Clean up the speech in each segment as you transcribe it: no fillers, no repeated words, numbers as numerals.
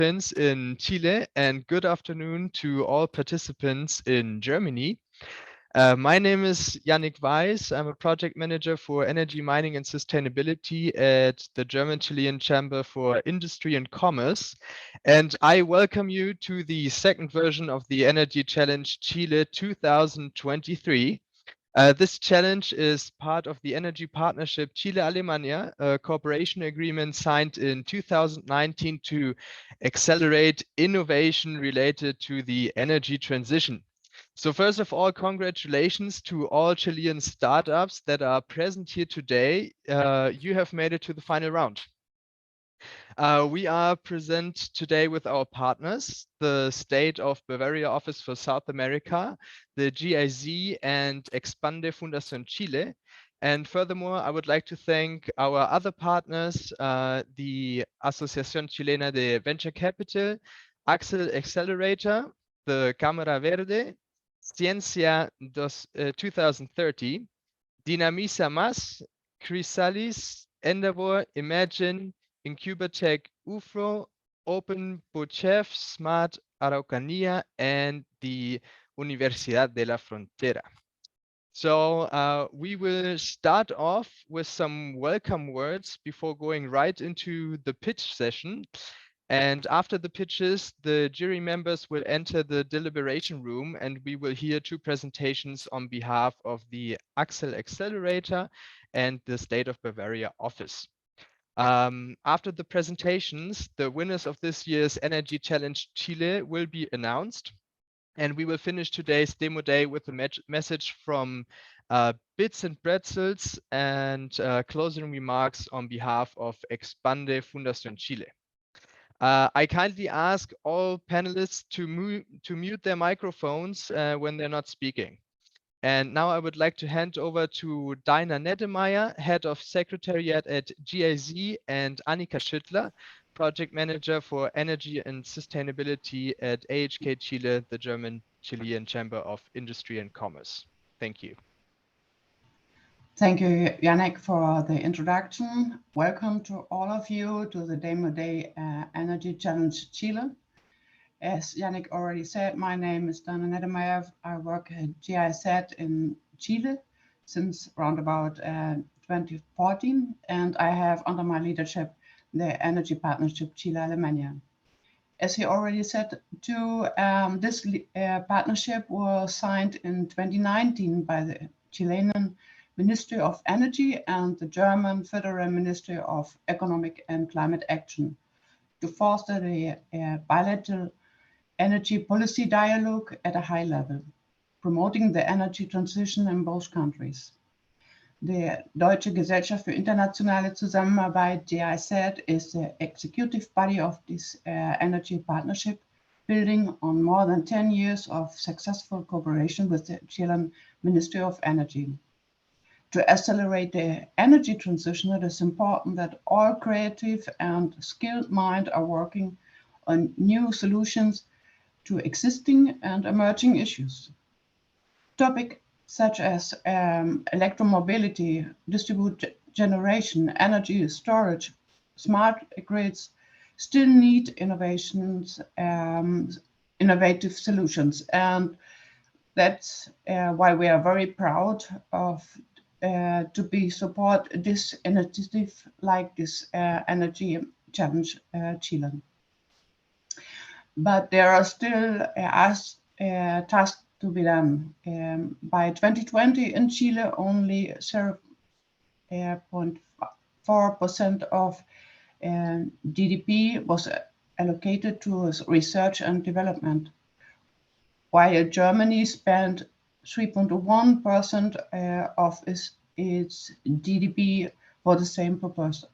participants in Chile and good afternoon to all participants in Germany. My name is Yannick Weiss. I'm a project manager for energy mining and sustainability at the German Chilean Chamber for Industry and Commerce. And I welcome you to the second version of the Energy Challenge Chile 2023. This challenge is part of the energy partnership Chile-Alemania, a cooperation agreement signed in 2019 to accelerate innovation related to the energy transition. So first of all, congratulations to all Chilean startups that are present here today. You have made it to the final round. We are present today with our partners, the State of Bavaria Office for South America, the GIZ and Expande Fundación Chile. And furthermore, I would like to thank our other partners, the Asociación Chilena de Venture Capital, Axel Accelerator, the Cámara Verde, Ciencia 2030, Dinamiza Más, Chrysalis, Endeavor, Imagine, Incubatech UFRO, Open Bochef, Smart Araucanía, and the Universidad de la Frontera. So we will start off with some welcome words before going right into the pitch session. And after the pitches, the jury members will enter the deliberation room and we will hear two presentations on behalf of the Axel Accelerator and the State of Bavaria office. After the presentations, the winners of this year's Energy Challenge Chile will be announced. And we will finish today's demo day with a message from Bits and Pretzels and closing remarks on behalf of Expande Fundación Chile. I kindly ask all panelists to mute their microphones when they're not speaking. And now I would like to hand over to Dinah Nettemeyer, Head of Secretariat at GIZ, and Annika Schüttler, Project Manager for Energy and Sustainability at AHK Chile, the German Chilean Chamber of Industry and Commerce. Thank you. Thank you, Yannick, for the introduction. Welcome to all of you to the Demo Day Energy Challenge Chile. As Yannick already said, my name is Dana Nettemeyer. I work at GIZ in Chile since around about 2014, and I have under my leadership the Energy Partnership Chile-Alemania. As he already said, this partnership was signed in 2019 by the Chilean Ministry of Energy and the German Federal Ministry of Economic and Climate Action to foster the bilateral energy policy dialogue at a high level, promoting the energy transition in both countries. The Deutsche Gesellschaft für internationale Zusammenarbeit, GIZ, is the executive body of this energy partnership, building on more than 10 years of successful cooperation with the Chilean Ministry of Energy. To accelerate the energy transition, it is important that all creative and skilled minds are working on new solutions to existing and emerging issues. Topics such as electromobility, distributed generation, energy storage, smart grids still need innovative solutions. And that's why we are very proud of to support this initiative like this Energy Challenge Chile. But there are still tasks to be done. By 2020 in Chile, only 0.4% of GDP was allocated to research and development, while Germany spent 3.1% of its GDP for the same purpose.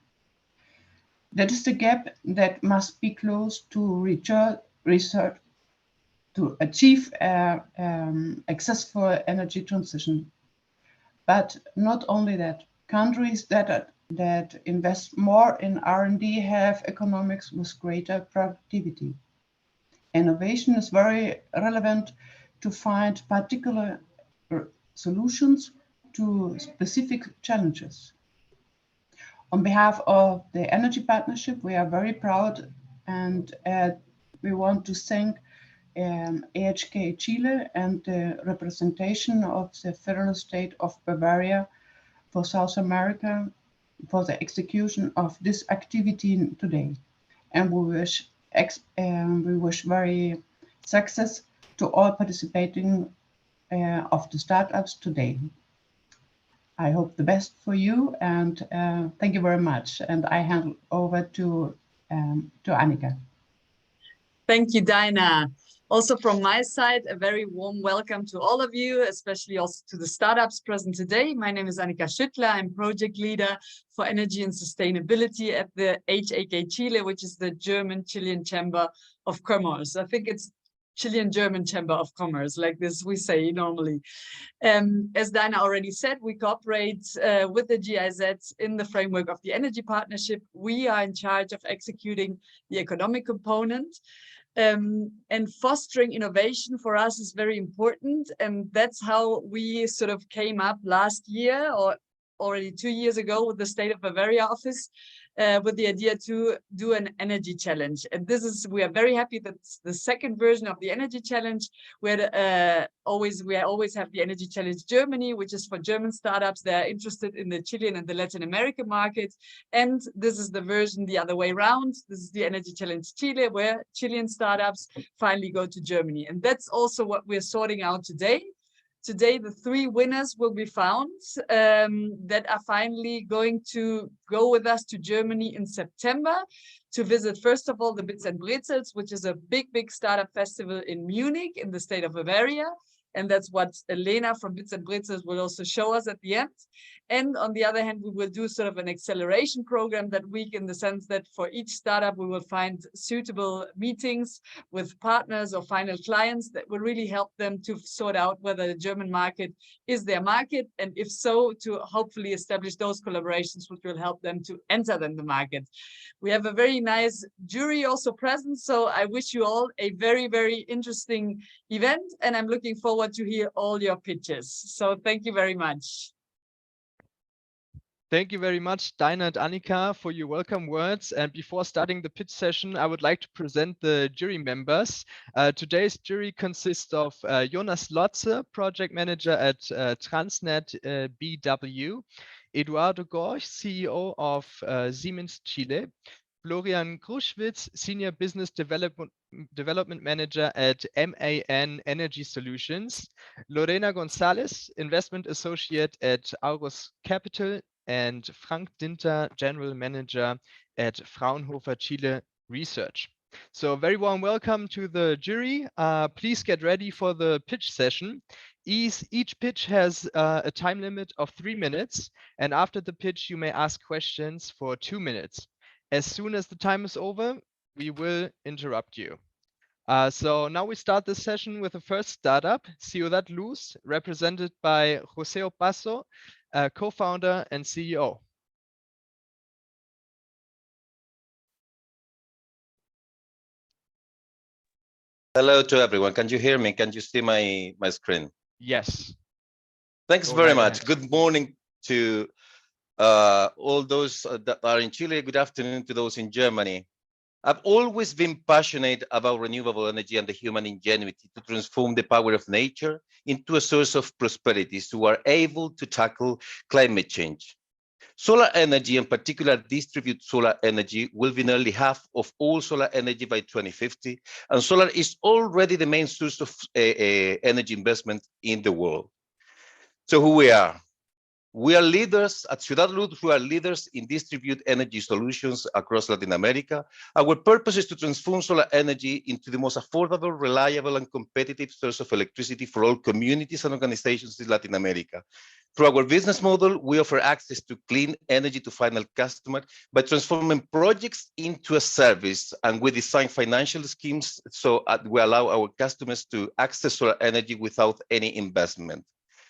That is the gap that must be closed to research to achieve a successful energy transition. But not only that, countries that invest more in R&D have economics with greater productivity. Innovation is very relevant to find particular solutions to specific challenges. On behalf of the Energy Partnership, we are very proud and we want to thank AHK Chile and the representation of the federal state of Bavaria for South America for the execution of this activity today. And we wish very success to all participating of the startups today. I hope the best for you, and thank you very much. And I hand over to Annika. Thank you, Dinah. Also from my side, a very warm welcome to all of you, especially also to the startups present today. My name is Annika Schüttler. I'm project leader for energy and sustainability at the HAK Chile, which is the German-Chilean Chamber of Commerce. I think it's Chilean-German Chamber of Commerce, like this we say normally. As Dinah already said, we cooperate with the GIZ in the framework of the Energy Partnership. We are in charge of executing the economic component. And fostering innovation for us is very important. And that's how we sort of came up last year or already 2 years ago with the State of Bavaria office with the idea to do an energy challenge. And we are very happy that the second version of the energy challenge, where we always have the Energy Challenge Germany, which is for German startups that are interested in the Chilean and the Latin American market. And this is the version the other way around. This is the Energy Challenge Chile, where Chilean startups finally go to Germany. And that's also what we're sorting out today. Today, the 3 winners will be found that are finally going to go with us to Germany in September to visit, first of all, the Bits Pretzels, which is a big, big startup festival in Munich in the state of Bavaria. And that's what Elena from Bits Pretzels will also show us at the end. And on the other hand, we will do sort of an acceleration program that week, in the sense that for each startup, we will find suitable meetings with partners or final clients that will really help them to sort out whether the German market is their market. And if so, to hopefully establish those collaborations which will help them to enter the market. We have a very nice jury also present. So I wish you all a very, very interesting event. And I'm looking forward to hear all your pitches. So thank you very much. Thank you very much, Dinah and Annika, for your welcome words. And before starting the pitch session, I would like to present the jury members. Today's jury consists of Jonas Lotze, project manager at Transnet BW, Eduardo Gorch, CEO of Siemens Chile, Florian Kruschwitz, Senior Business Development Manager at MAN Energy Solutions, Lorena Gonzalez, Investment Associate at Aurus Capital, and Frank Dinter, General Manager at Fraunhofer Chile Research. So a very warm welcome to the jury. Please get ready for the pitch session. Each pitch has a time limit of 3 minutes, and after the pitch, you may ask questions for 2 minutes. As soon as the time is over, we will interrupt you. So now we start this session with the first startup, Ciudad Luz, represented by Jose Opaso, co-founder and CEO. Hello to everyone. Can you hear me? Can you see my screen? Yes. Thanks very much. Good morning to all those that are in Chile. Good afternoon to those in Germany. I've always been passionate about renewable energy and the human ingenuity to transform the power of nature into a source of prosperity so we are able to tackle climate change. Solar energy, in particular distributed solar energy, will be nearly half of all solar energy by 2050, and solar is already the main source of energy investment in the world. So who we are? We are leaders at Ciudad Luz, who are leaders in distributed energy solutions across Latin America. Our purpose is to transform solar energy into the most affordable, reliable, and competitive source of electricity for all communities and organizations in Latin America. Through our business model, we offer access to clean energy to final customer by transforming projects into a service, and we design financial schemes so we allow our customers to access solar energy without any investment.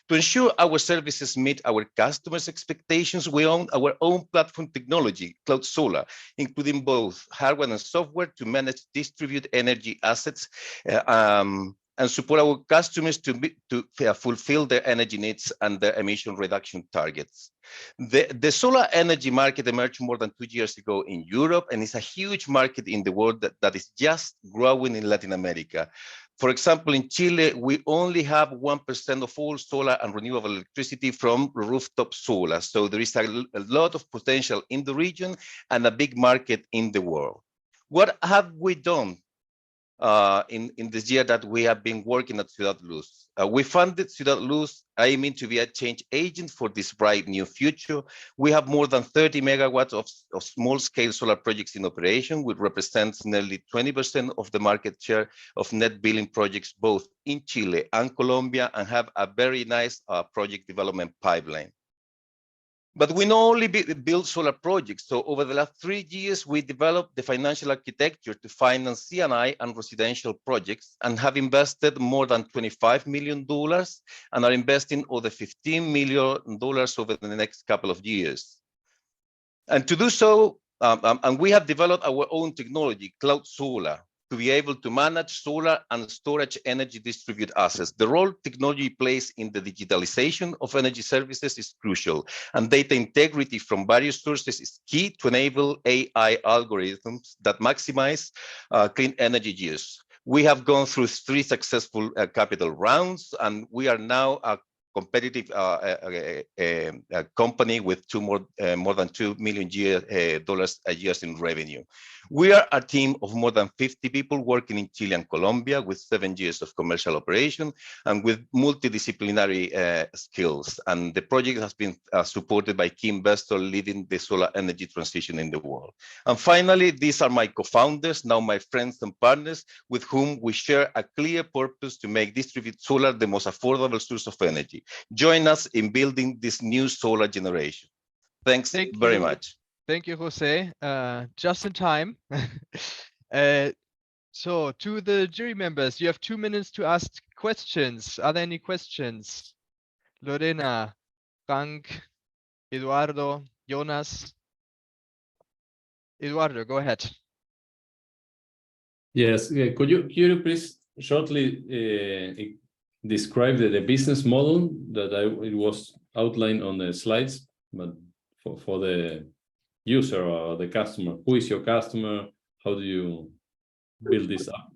To ensure our services meet our customers' expectations, we own our own platform technology, Cloud Solar, including both hardware and software to manage distributed energy assets and support our customers to fulfill their energy needs and their emission reduction targets. The solar energy market emerged more than 2 years ago in Europe, and it's a huge market in the world that is just growing in Latin America. For example, in Chile, we only have 1% of all solar and renewable electricity from rooftop solar. So there is a lot of potential in the region and a big market in the world. What have we done in this year that we have been working at Ciudad Luz? We funded Ciudad Luz aiming to be a change agent for this bright new future. We have more than 30 megawatts of small-scale solar projects in operation, which represents nearly 20% of the market share of net billing projects both in Chile and Colombia, and have a very nice project development pipeline. But we not only build solar projects. So over the last 3 years, we developed the financial architecture to finance C&I and residential projects, and have invested more than $25 million and are investing over $15 million over the next couple of years. And to do so, and we have developed our own technology, cloud solar, to be able to manage solar and storage energy distributed assets. The role technology plays in the digitalization of energy services is crucial, and data integrity from various sources is key to enable AI algorithms that maximize clean energy use. We have gone through 3 successful capital rounds, and we are now a competitive company with more than $2 million a year in revenue. We are a team of more than 50 people working in Chile and Colombia with 7 years of commercial operation and with multidisciplinary skills. And the project has been supported by key investors leading the solar energy transition in the world. And finally, these are my co-founders, now my friends and partners, with whom we share a clear purpose to make distributed solar the most affordable source of energy. Join us in building this new solar generation. Thanks very much. Thank you, Jose. Just in time. So to the jury members, you have 2 minutes to ask questions. Are there any questions? Lorena, Frank, Eduardo, Jonas. Eduardo, go ahead. Yes, could you please shortly describe the business model that it was outlined on the slides, but for the user or the customer? Who is your customer? How do you build this up?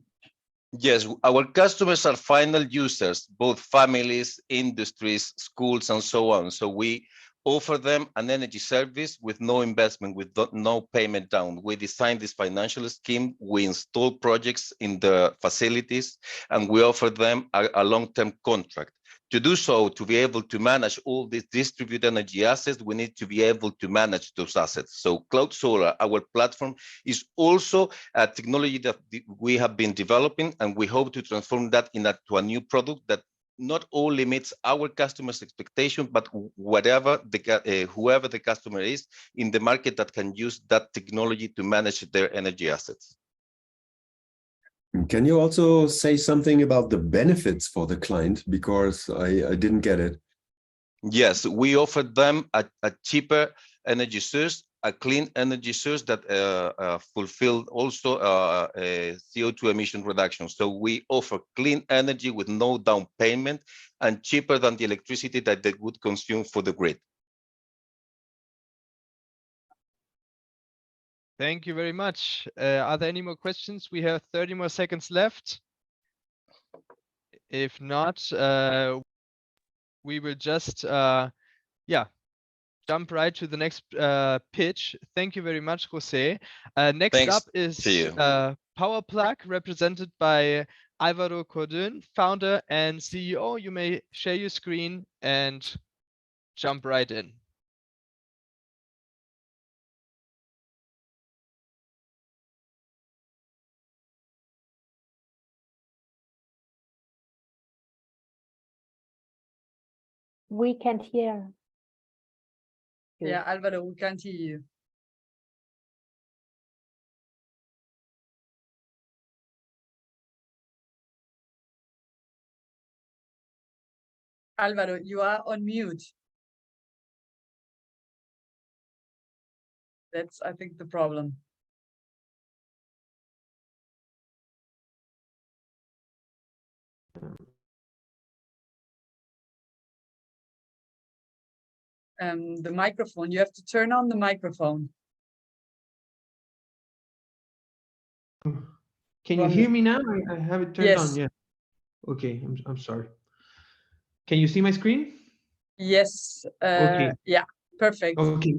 Yes, our customers are final users, both families, industries, schools, and so on. So we offer them an energy service with no investment, with no payment down. We design this financial scheme, we install projects in the facilities, and we offer them a long-term contract. To do so, to be able to manage all these distributed energy assets, we need to be able to manage those assets. So Cloud Solar, our platform, is also a technology that we have been developing, and we hope to transform that into a new product that not only meets our customers' expectation, but whoever the customer is in the market that can use that technology to manage their energy assets. Can you also say something about the benefits for the client? Because I didn't get it. Yes, we offer them a cheaper energy source, a clean energy source that fulfilled also CO2 emission reduction. So we offer clean energy with no down payment and cheaper than the electricity that they would consume for the grid. Thank you very much. Are there any more questions? We have 30 more seconds left. If not, we will just, jump right to the next pitch. Thank you very much, Jose. Next Thanks up is PowerPlug, represented by Alvaro Cordon, founder and CEO. You may share your screen and jump right in. We can't hear you. Yeah, Alvaro, we can't hear you. Alvaro, you are on mute. That's, I think, the problem. the microphone. You have to turn on the microphone. Can you hear me now? I have it turned on. Yes. Yeah. Okay. I'm sorry. Can you see my screen? Yes. Okay. Yeah. Perfect. Okay.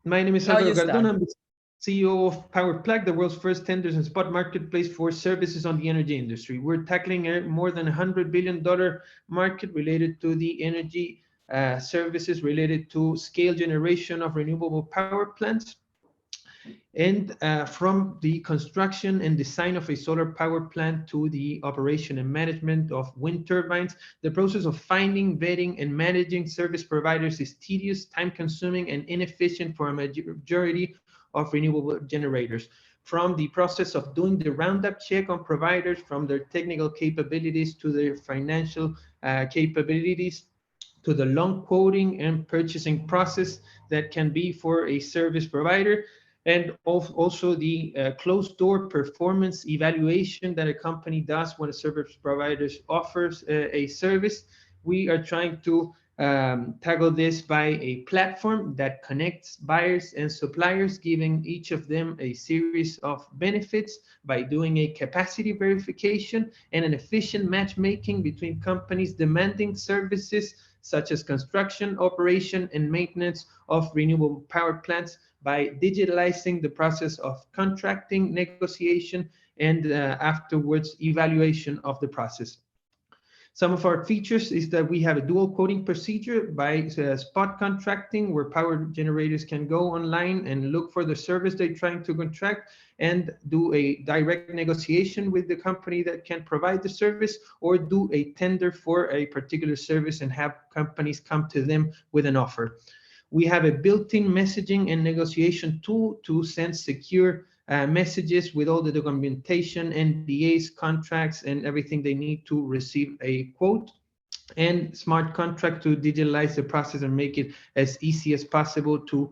My name is Now Alvaro you start. Cardona. I'm the CEO of PowerPlug, the world's first tenders and spot marketplace for services on the energy industry. We're tackling a more than $100 billion market related to the energy services related to scale generation of renewable power plants. And from the construction and design of a solar power plant to the operation and management of wind turbines, the process of finding, vetting, and managing service providers is tedious, time-consuming, and inefficient for a majority of renewable generators. From the process of doing the roundup check on providers, from their technical capabilities to their financial capabilities, to the long quoting and purchasing process that can be for a service provider, and also the closed door performance evaluation that a company does when a service provider offers a service. We are trying to tackle this by a platform that connects buyers and suppliers, giving each of them a series of benefits by doing a capacity verification and an efficient matchmaking between companies demanding services such as construction, operation, and maintenance of renewable power plants, by digitalizing the process of contracting, negotiation, and afterwards evaluation of the process. Some of our features is that we have a dual quoting procedure by spot contracting, where power generators can go online and look for the service they're trying to contract and do a direct negotiation with the company that can provide the service, or do a tender for a particular service and have companies come to them with an offer. We have a built-in messaging and negotiation tool to send secure messages with all the documentation, NDAs, contracts, and everything they need to receive a quote, and smart contract to digitalize the process and make it as easy as possible to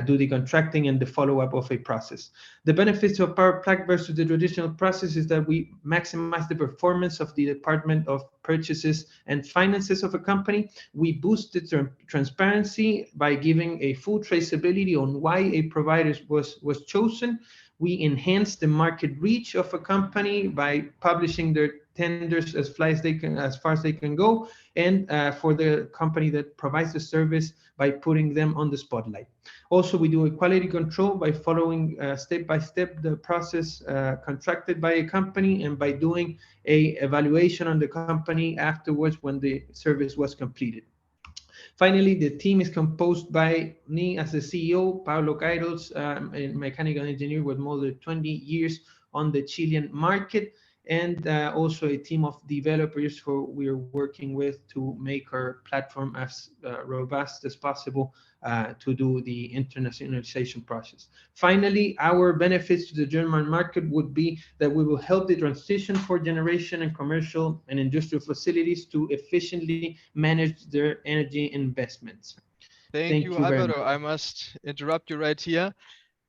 do the contracting and the follow-up of a process. The benefits of PowerPlug versus the traditional process is that we maximize the performance of the department of purchases and finances of a company. We boost the transparency by giving a full traceability on why a provider was chosen. We enhance the market reach of a company by publishing their tenders as far as they can go, and for the company that provides the service by putting them on the spotlight. Also, we do a quality control by following step by step the process contracted by a company, and by doing a evaluation on the company afterwards when the service was completed. Finally, the team is composed by me as the CEO, Pablo Kairos, a mechanical engineer with more than 20 years on the Chilean market, and also a team of developers who we are working with to make our platform as robust as possible to do the internationalization process. Finally, our benefits to the German market would be that we will help the transition for generation and commercial and industrial facilities to efficiently manage their energy investments. Thank you, Alvaro. I must interrupt you right here.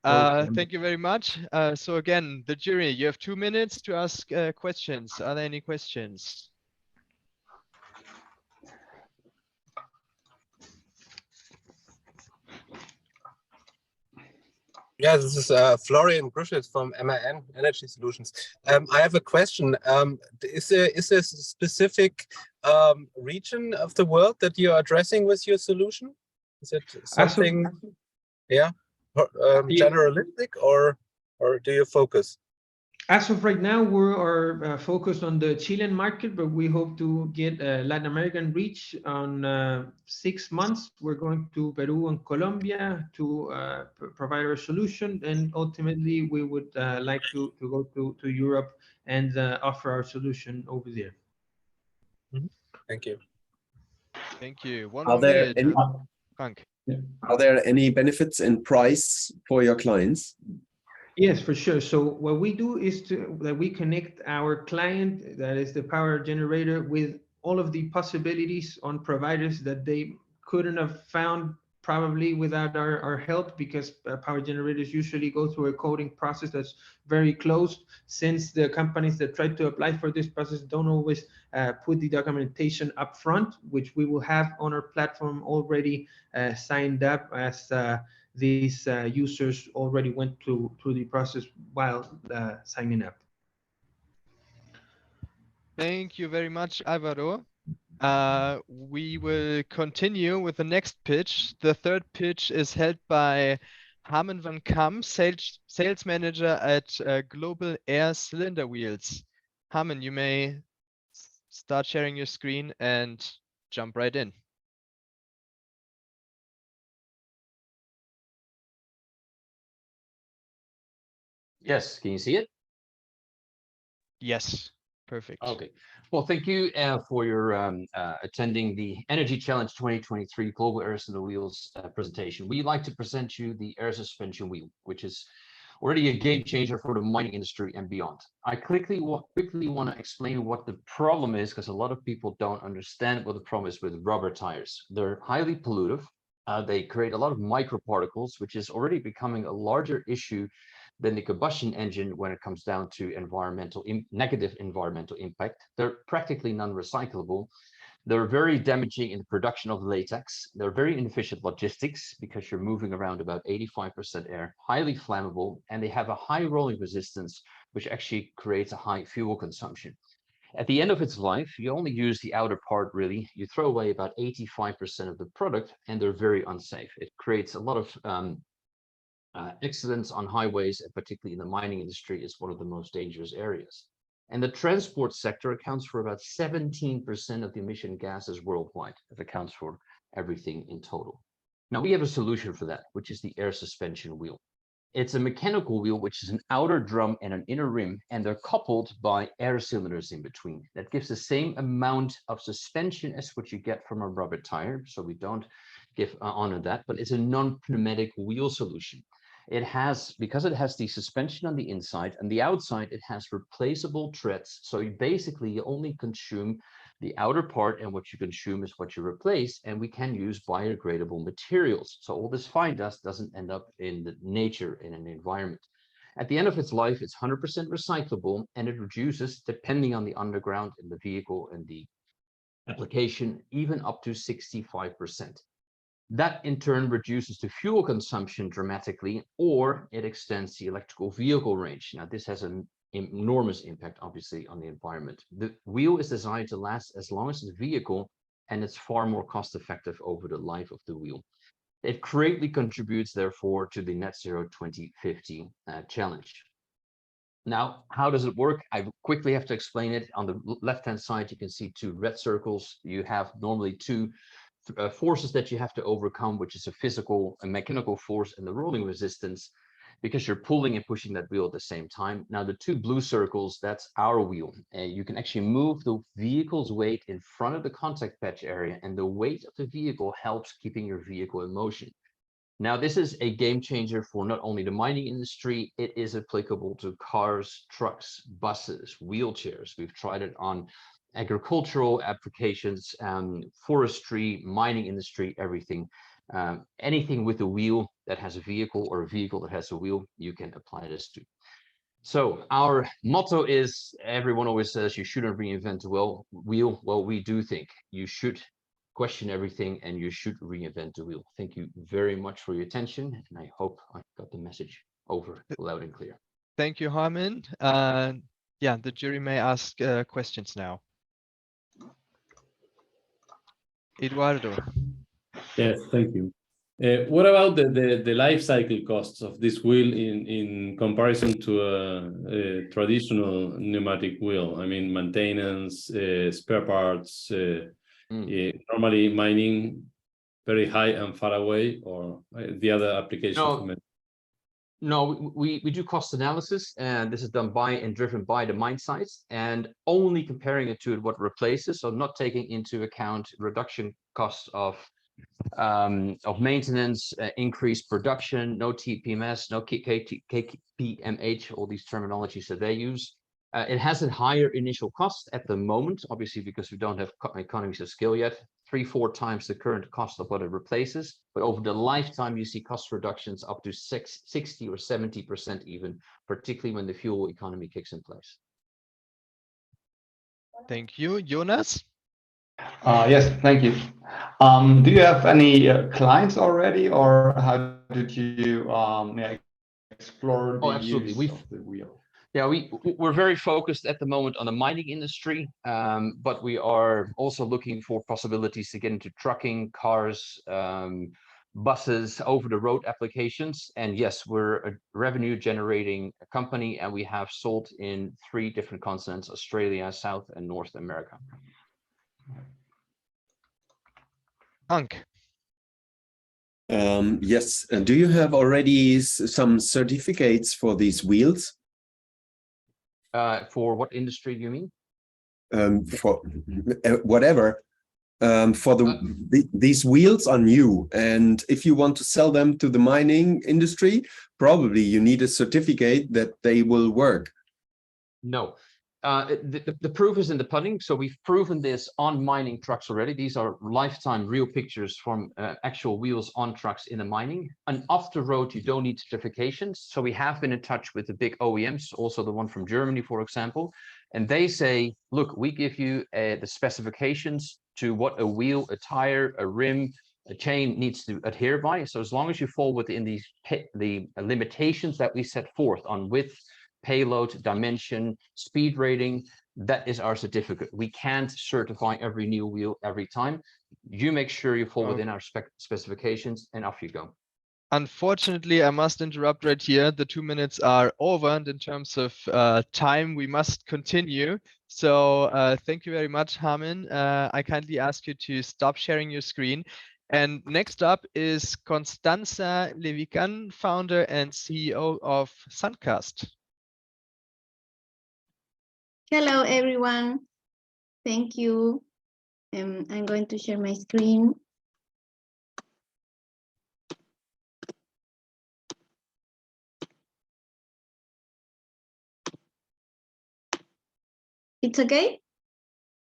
Thank you very much. So again, the jury, you have 2 minutes to ask questions. Are there any questions? Yeah, this is Florian Gruschitz from MAN Energy Solutions. I have a question. Is there a specific region of the world that you're addressing with your solution? Is it something, generalistic, or do you focus? As of right now, we are focused on the Chilean market, but we hope to get a Latin American reach on 6 months. We're going to Peru and Colombia to provide our solution, and ultimately we would like to go to Europe and offer our solution over there. Thank you. Thank you. One more minute. Frank. Are there any benefits in price for your clients? Yes, for sure. So what we do is that we connect our client, that is the power generator, with all of the possibilities on providers that they couldn't have found probably without our help, because power generators usually go through a coding process that's very closed, since the companies that try to apply for this process don't always put the documentation up front, which we will have on our platform already signed up, as these users already went through the process while signing up. Thank you very much, Alvaro. We will continue with the next pitch. The third pitch is held by Harmen van Kam, sales manager at Global Air Cylinder Wheels. Harmen, you may start sharing your screen and jump right in. Yes, can you see it? Yes, perfect. Okay. Well, thank you for your attending the Energy Challenge 2023 Global Air Cylinder Wheels presentation. We'd like to present you the air suspension wheel, which is already a game changer for the mining industry and beyond. I quickly want to explain what the problem is, because a lot of people don't understand what the problem is with rubber tires. They're highly pollutive. They create a lot of microparticles, which is already becoming a larger issue than the combustion engine when it comes down to negative environmental impact. They're practically non-recyclable. They're very damaging in the production of latex. They're very inefficient logistics, because you're moving around about 85% air, highly flammable, and they have a high rolling resistance, which actually creates a high fuel consumption. At the end of its life, you only use the outer part, really. You throw away about 85% of the product, and they're very unsafe. It creates a lot of accidents on highways, and particularly in the mining industry, is one of the most dangerous areas. And the transport sector accounts for about 17% of the emission gases worldwide. It accounts for everything in total. Now, we have a solution for that, which is the air suspension wheel. It's a mechanical wheel, which is an outer drum and an inner rim, and they're coupled by air cylinders in between. That gives the same amount of suspension as what you get from a rubber tire, so we don't give honor that, but it's a non-pneumatic wheel solution. It has, because it has the suspension on the inside, and the outside, it has replaceable treads. So you only consume the outer part, and what you consume is what you replace, and we can use biodegradable materials. So all this fine dust doesn't end up in the nature, in an environment. At the end of its life, it's 100% recyclable, and it reduces, depending on the underground in the vehicle and the application, even up to 65%. That in turn reduces the fuel consumption dramatically, or it extends the electrical vehicle range. Now, this has an enormous impact, obviously, on the environment. The wheel is designed to last as long as the vehicle, and it's far more cost effective over the life of the wheel. It greatly contributes, therefore, to the Net Zero 2050 challenge. Now, how does it work? I quickly have to explain it. On the left-hand side, you can see two red circles. You have normally two forces that you have to overcome, which is a physical and mechanical force and the rolling resistance, because you're pulling and pushing that wheel at the same time. Now, the two blue circles, that's our wheel. You can actually move the vehicle's weight in front of the contact patch area, and the weight of the vehicle helps keeping your vehicle in motion. Now, this is a game changer for not only the mining industry, it is applicable to cars, trucks, buses, wheelchairs. We've tried it on agricultural applications, forestry, mining industry, everything. Anything with a wheel that has a vehicle, or a vehicle that has a wheel, you can apply this to. So our motto is, everyone always says you shouldn't reinvent the wheel. Well, we do think you should question everything, and you should reinvent the wheel. Thank you very much for your attention, and I hope I got the message over loud and clear. Thank you, Harmen. Yeah, the jury may ask questions now. Eduardo. Yes, thank you. What about the life cycle costs of this wheel in comparison to a traditional pneumatic wheel? I mean, maintenance, spare parts, normally mining very high and far away, or the other applications? No, we do cost analysis, and this is done by and driven by the mine sites, and only comparing it to what replaces, so not taking into account reduction costs of maintenance, increased production, no TPMS, no KPMH, all these terminologies that they use. It has a higher initial cost at the moment, obviously, because we don't have economies of scale yet. 3-4 times the current cost of what it replaces. But over the lifetime, you see cost reductions up to 60 or 70% even, particularly when the fuel economy kicks in place. Thank you. Jonas? Yes, thank you. Do you have any clients already, or how did you explore the absolutely. use of the wheel? Yeah, we're very focused at the moment on the mining industry, but we are also looking for possibilities to get into trucking, cars, buses, over-the-road applications. And yes, we're a revenue-generating company, and we have sold in 3 different continents: Australia, South and North America. Hank? Yes. Do you have already some certificates for these wheels? For what industry do you mean? For whatever. For these wheels are new, and if you want to sell them to the mining industry, probably you need a certificate that they will work. No. The proof is in the pudding. So we've proven this on mining trucks already. These are lifetime real pictures from actual wheels on trucks in the mining. And off the road, you don't need certifications. So we have been in touch with the big OEMs, also the one from Germany, for example. And they say, look, we give you the specifications to what a wheel, a tire, a rim, a chain needs to adhere by. So as long as you fall within the limitations that we set forth on width, payload, dimension, speed rating, that is our certificate. We can't certify every new wheel every time. You make sure you fall within our specifications, and off you go. Unfortunately, I must interrupt right here. The 2 minutes are over, and in terms of time, we must continue. So thank you very much, Harmin. I kindly ask you to stop sharing your screen. And next up is Constanza Levican, founder and CEO of Suncast. Hello, everyone. Thank you. I'm going to share my screen. It's okay?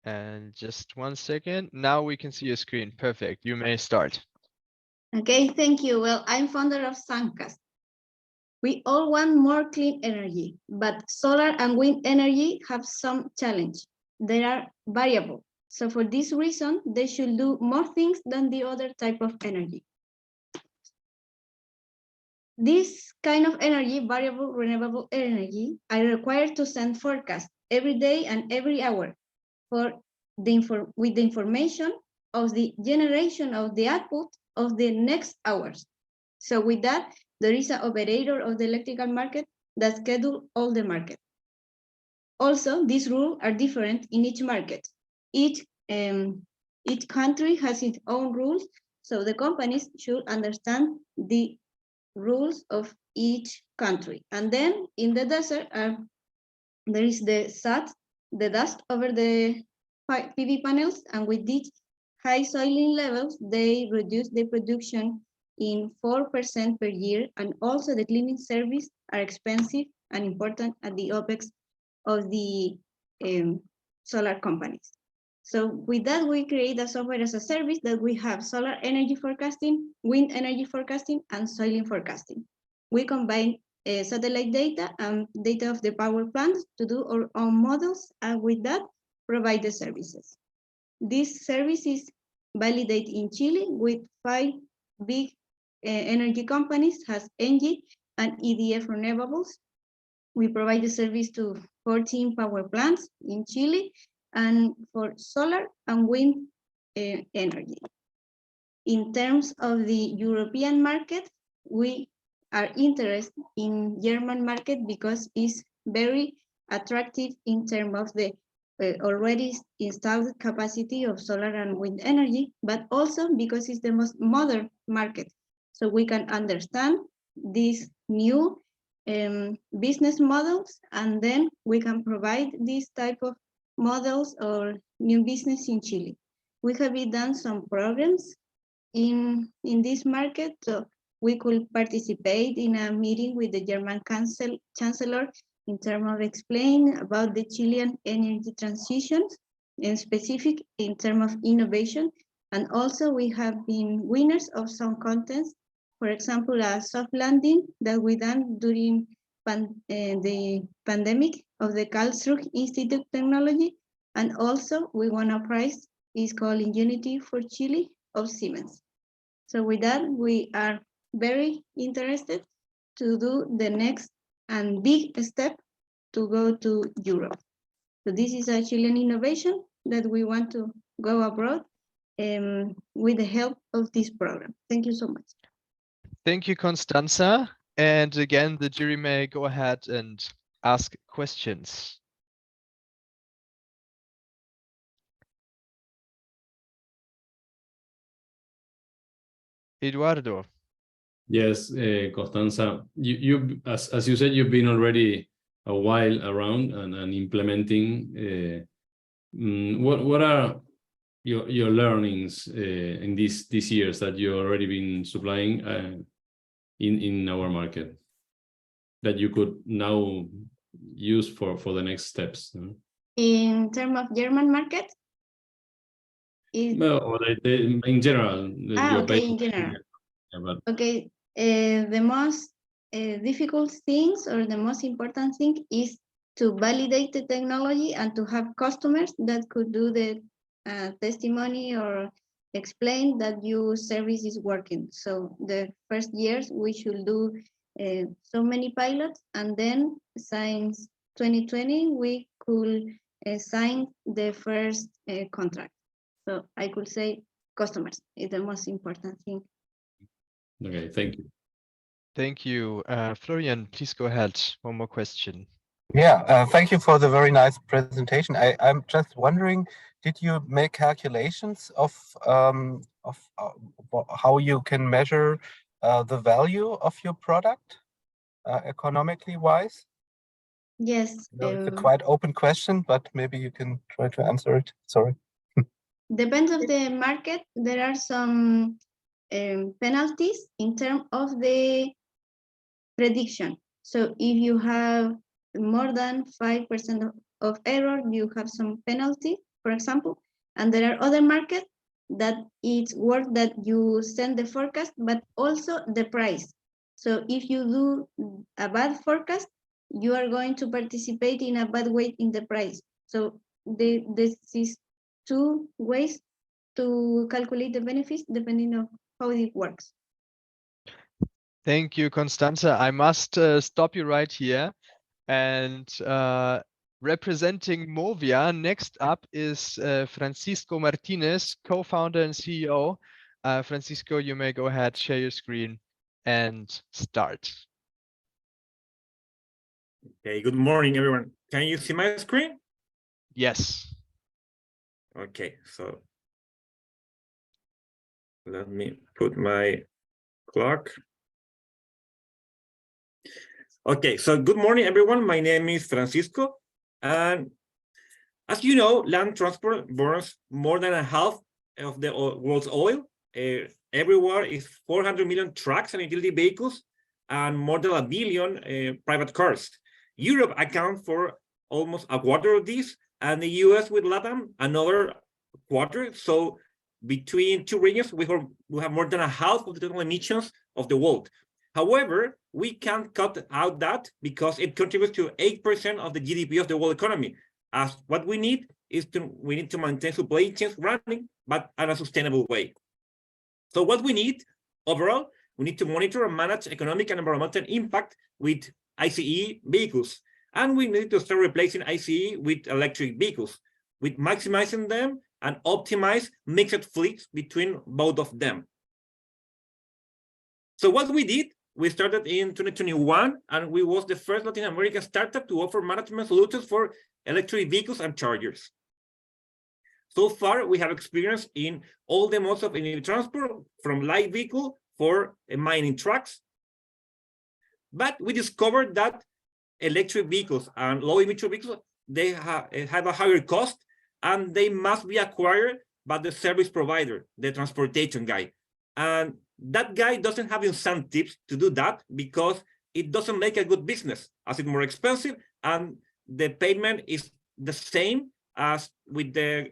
And just 1 second. Now we can see your screen. Perfect. You may start. Okay, thank you. Well, I'm founder of Suncast. We all want more clean energy, but solar and wind energy have some challenge. They are variable. So for this reason, they should do more things than the other type of energy. This kind of energy, variable renewable energy, are required to send forecasts every day and every hour with the information of the generation of the output of the next hours. So with that, there is an operator of the electrical market that schedules all the market. Also, these rules are different in each market. Each country has its own rules, so the companies should understand the rules of each country. And then in the desert, there is the SAT, the dust over the PV panels, and with these high soiling levels, they reduce the production in 4% per year, and also the cleaning service are expensive and important at the OPEX of the solar companies. So with that, we create a software as a service that we have solar energy forecasting, wind energy forecasting, and soiling forecasting. We combine satellite data and data of the power plants to do our own models, and with that, provide the services. This service is validated in Chile with 5 big energy companies, has ENGIE and EDF Renewables. We provide the service to 14 power plants in Chile and for solar and wind energy. In terms of the European market, we are interested in German market because it's very attractive in terms of the already installed capacity of solar and wind energy, but also because it's the most modern market. So we can understand these new business models, and then we can provide this type of models or new business in Chile. We have done some programs in this market, so we could participate in a meeting with the German Chancellor in terms of explaining about the Chilean energy transitions, in specific in terms of innovation And also we have been winners of some contests. For example, a soft landing that we done during the pandemic of the Karlsruhe Institute Technology. And also we won a prize, it's called Ingenuity for Chile of Siemens. So with that, we are very interested to do the next and big step to go to Europe. So this is a Chilean innovation that we want to go abroad with the help of this program. Thank you so much. Thank you, Constanza. And again, the jury may go ahead and ask questions. Eduardo. Yes, Constanza, you as you said, you've been already a while around and implementing. What are your learnings in these years that you already been supplying in our market that you could now use for the next steps? In terms of German market? Well, or in general. Okay, in general. Yeah, but... Okay, the most difficult things or the most important thing is to validate the technology and to have customers that could do the testimony or explain that your service is working. So the first years we should do so many pilots, and then since 2020 we could sign the first contract. So I could say customers is the most important thing. Okay, thank you. Thank you. Florian, please go ahead. One more question. Yeah, thank you for the very nice presentation. I'm just wondering, did you make calculations of how you can measure the value of your product economically wise? Yes. It's a quite open question, but maybe you can try to answer it. Sorry. Depends of the market. There are some penalties in terms of the prediction. So if you have more than 5% of error, you have some penalty, for example. And there are other markets that it's worth that you send the forecast, but also the price. So if you do a bad forecast, you are going to participate in a bad way in the price. So this is two ways to calculate the benefits depending on how it works. Thank you, Constanza. I must stop you right here. And representing Movia, next up is Francisco Martinez, co-founder and CEO. Francisco, you may go ahead, share your screen and start. Okay, good morning, everyone. Can you see my screen? Yes. Okay, so let me put my clock. Okay, so good morning, everyone. My name is Francisco, and as you know, land transport burns more than a half of the world's oil. Everywhere is 400 million trucks and utility vehicles, and more than 1 billion private cars. Europe accounts for almost a quarter of this, and the US with LATAM another quarter. So between two regions, we have more than a half of the total emissions of the world. However, we can't cut out that because it contributes to 8% of the GDP of the world economy. As what we need is we need to maintain supply chains running, but in a sustainable way. So what we need overall, we need to monitor and manage economic and environmental impact with ICE vehicles. And we need to start replacing ICE with electric vehicles, with maximizing them and optimize mixed fleets between both of them. So what we did, we started in 2021, and we was the first Latin American startup to offer management solutions for electric vehicles and chargers. So far, we have experience in all the modes of energy transport, from light vehicle for mining trucks. But we discovered that electric vehicles and low emission vehicles, they have a higher cost, and they must be acquired by the service provider, the transportation guy. And that guy doesn't have incentives to do that because it doesn't make a good business, as it's more expensive, and the payment is the same as with the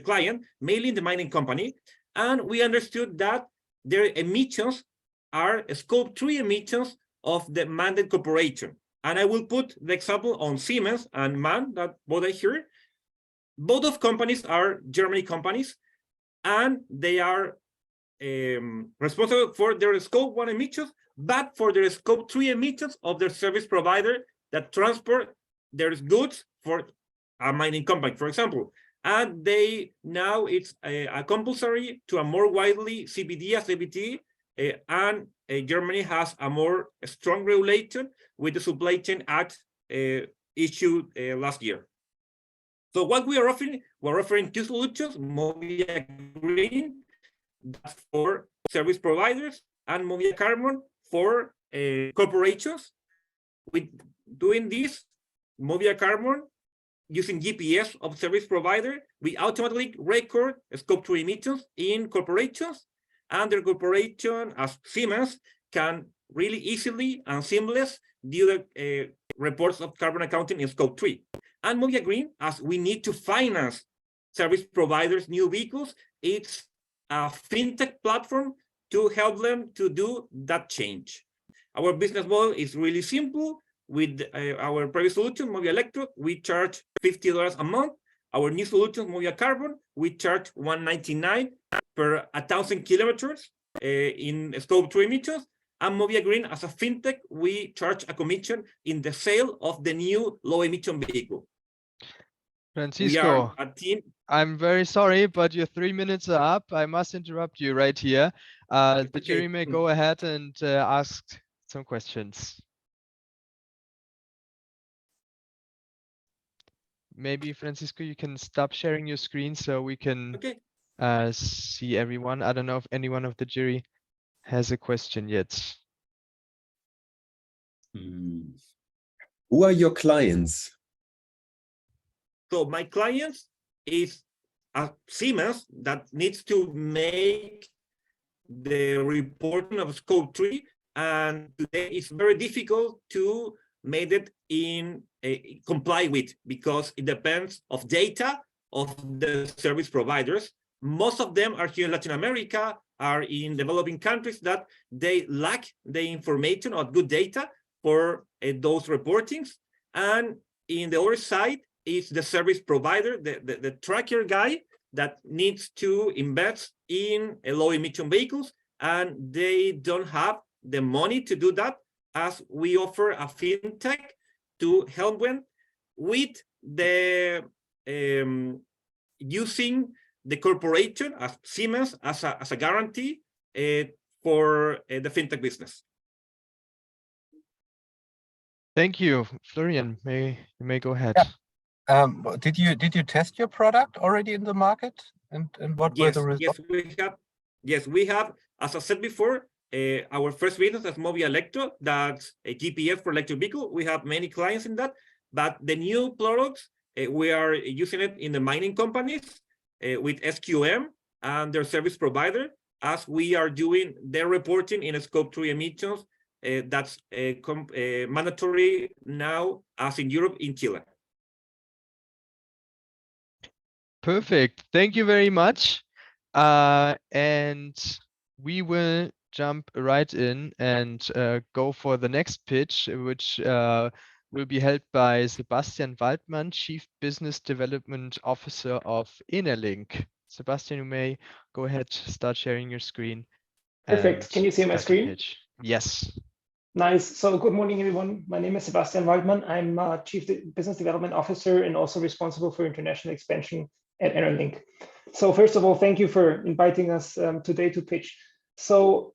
client, mainly the mining company. and we understood that their emissions are scope 3 emissions of the mandate corporation. And I will put the example on Siemens and MAN that both are here. Both of companies are German companies, and they are responsible for their scope 1 emissions, but for their scope 3 emissions of their service provider that transport their goods for a mining company, for example. And they now it's a compulsory to a more widely CBD as CBT, and Germany has a more strong regulation with the Supply Chain Act issued last year. So what we are offering, we're offering two solutions: Movia Green, that's for service providers, and Movia Carbon for corporations. With doing this, Movia Carbon, using GPS of service provider, we automatically record scope 3 emissions in corporations, and their corporation, as Siemens, can really easily and seamless do the reports of carbon accounting in scope 3. And Movia Green, as we need to finance service providers' new vehicles, it's a fintech platform to help them to do that change. Our business model is really simple. With our previous solution, Movia Electro, we charge $50 a month. Our new solution, Movia Carbon, we charge $199 per 1,000 kilometers in scope 3 emissions. And Movia Green, as a fintech, we charge a commission in the sale of the new low-emission vehicle. Francisco, We are a team. I'm very sorry, but your 3 minutes are up. I must interrupt you right here. The jury may go ahead and ask some questions. Maybe, Francisco, you can stop sharing your screen so we can see everyone. I don't know if anyone of the jury has a question yet. Who are your clients? So my clients is a Siemens that needs to make the reporting of scope 3, and today it's very difficult to make it in comply with, because it depends of data of the service providers. Most of them are here in Latin America, are in developing countries that they lack the information or good data for those reportings. And in the other side is the service provider, the tracker guy that needs to invest in low emission vehicles, and they don't have the money to do that, as we offer a fintech to help them with the using the corporation as Siemens as a guarantee for the fintech business. Thank you, Florian. You may go ahead. Yeah. Did you test your product already in the market, and what were the results? Yes, we have. As I said before, our first business is Movia Electro. That's a GPS for electric vehicle. We have many clients in that, but the new products we are using it in the mining companies with SQM and their service provider, as we are doing their reporting in a scope 3 emissions. That's mandatory now, as in Europe, in Chile. Perfect. Thank you very much. And we will jump right in and go for the next pitch, which will be held by Sebastian Waldmann, Chief Business Development Officer of Enerlink. Sebastian, you may go ahead, start sharing your screen. Perfect. Can you see my screen? Yes. Nice. So good morning, everyone. My name is Sebastian Waldmann. I'm Chief Business Development Officer and also responsible for international expansion at Enerlink. So first of all, thank you for inviting us today to pitch. So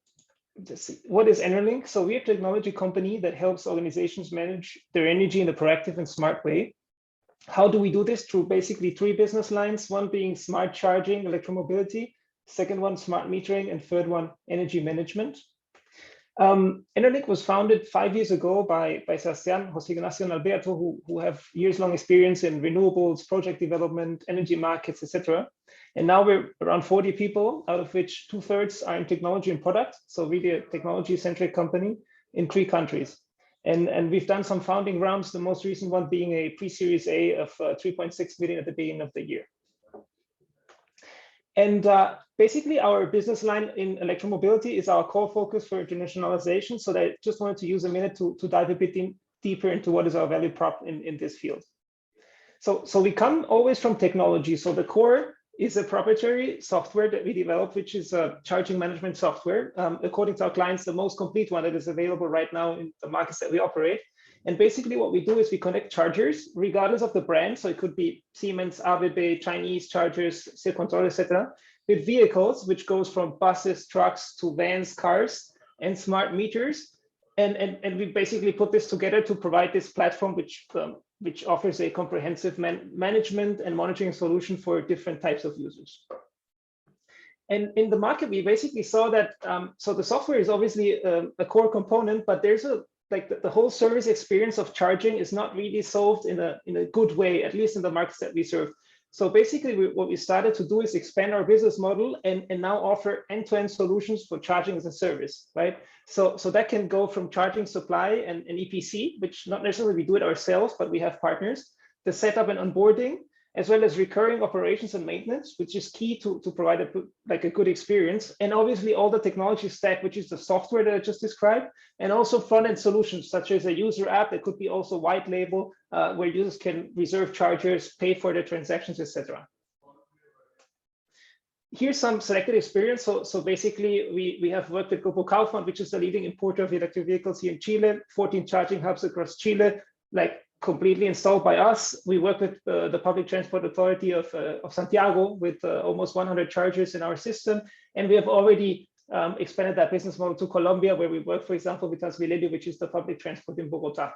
what is Enerlink? So we're a technology company that helps organizations manage their energy in a proactive and smart way. How do we do this? Through basically 3 business lines, one being smart charging, electromobility, second one, smart metering, and third one, energy management. Enerlink was founded 5 years ago by Sebastián, José Ignacio, and Alberto, who have years-long experience in renewables, project development, energy markets, etc. And now we're around 40 people, out of which 2/3 are in technology and product. So really a technology-centric company in 3 countries. And we've done some founding rounds, the most recent one being a pre-series A of 3.6 million at the beginning of the year. And basically, our business line in electromobility is our core focus for internationalization. So I just wanted to use a minute to dive a bit deeper into what is our value prop in this field. So we come always from technology. So the core is a proprietary software that we developed, which is a charging management software. According to our clients, the most complete one that is available right now in the markets that we operate. And basically what we do is we connect chargers, regardless of the brand. So it could be Siemens, ABB, Chinese chargers, Circontrol, etc., with vehicles, which goes from buses, trucks to vans, cars, and smart meters. And we basically put this together to provide this platform, which offers a comprehensive management and monitoring solution for different types of users. And in the market, we basically saw that, so the software is obviously a core component, but there's the whole service experience of charging is not really solved in a good way, at least in the markets that we serve. So basically what we started to do is expand our business model and now offer end-to-end solutions for charging as a service, right? So that can go from charging supply and EPC, which not necessarily we do it ourselves, but we have partners, the setup and onboarding, as well as recurring operations and maintenance, which is key to provide a good experience. And obviously all the technology stack, which is the software that I just described, and also front-end solutions, such as a user app that could be also white label, where users can reserve chargers, pay for their transactions, etc. Here's some selected experience. So basically we have worked with Grupo Kaufmann, which is the leading importer of electric vehicles here in Chile, 14 charging hubs across Chile, completely installed by us. We work with the Public Transport Authority of Santiago with almost 100 chargers in our system. And we have already expanded that business model to Colombia, where we work, for example, with Transmilenio, which is the public transport in Bogota.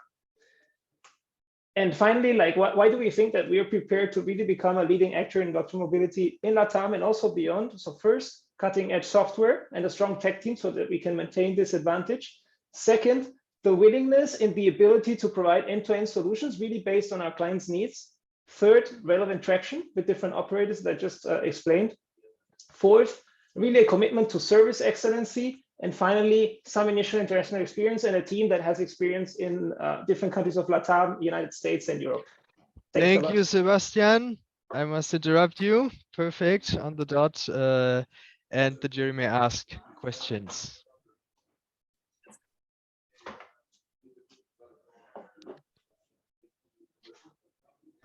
And finally, why do we think that we are prepared to really become a leading actor in electromobility in LATAM and also beyond? So first, cutting edge software and a strong tech team so that we can maintain this advantage. Second, the willingness and the ability to provide end-to-end solutions really based on our clients' needs. Third, relevant traction with different operators that I just explained. Fourth, really a commitment to service excellency. And finally, some initial international experience and a team that has experience in different countries of LATAM, United States, and Europe. Thank you, Sebastian. I must interrupt you. Perfect, on the dot. And the jury may ask questions.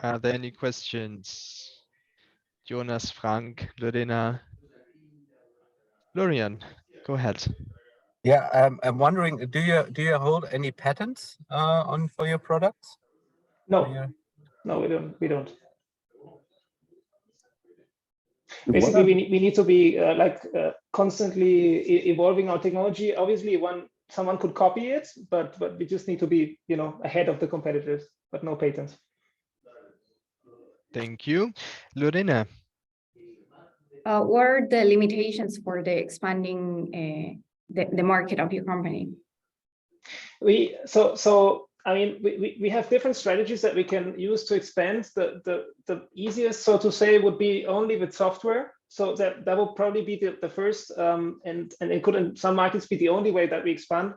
Are there any questions? Jonas, Frank, Lorena, Florian, go ahead. Yeah, I'm wondering, do you hold any patents for your products? No, no, we don't. Basically, we need to be constantly evolving our technology. Obviously, someone could copy it, but we just need to be ahead of the competitors, but no patents. Thank you. Lorena. What are the limitations for the expanding the market of your company? We have different strategies that we can use to expand. The easiest, so to say, would be only with software. So that will probably be the first, and it could in some markets be the only way that we expand.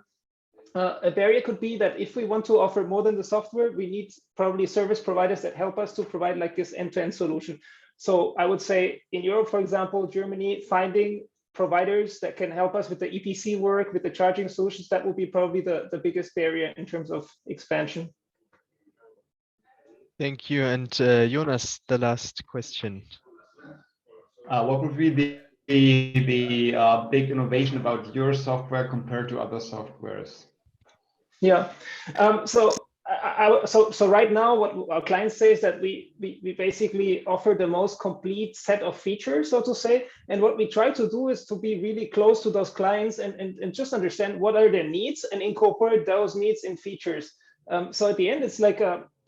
A barrier could be that if we want to offer more than the software, we need probably service providers that help us to provide this end-to-end solution. So I would say in Europe, for example, Germany, finding providers that can help us with the EPC work, with the charging solutions, that will be probably the biggest barrier in terms of expansion. Thank you. And Jonas, the last question. What would be the big innovation about your software compared to other softwares? Yeah. So right now, what our clients say is that we basically offer the most complete set of features, so to say. And what we try to do is to be really close to those clients and just understand what are their needs and incorporate those needs in features. So at the end, it's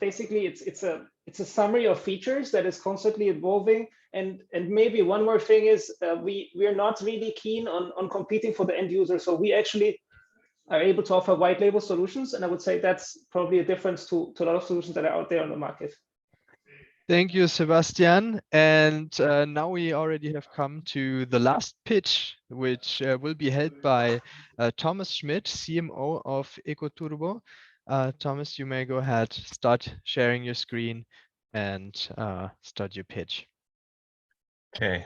basically it's a summary of features that is constantly evolving. And maybe one more thing is we are not really keen on competing for the end user. So we actually are able to offer white label solutions. And I would say that's probably a difference to a lot of solutions that are out there on the market. Thank you, Sebastian. And now we already have come to the last pitch, which will be held by Thomas Schmidt, CMO of Ekoturbo. Thomas, you may go ahead, start sharing your screen and start your pitch. Okay.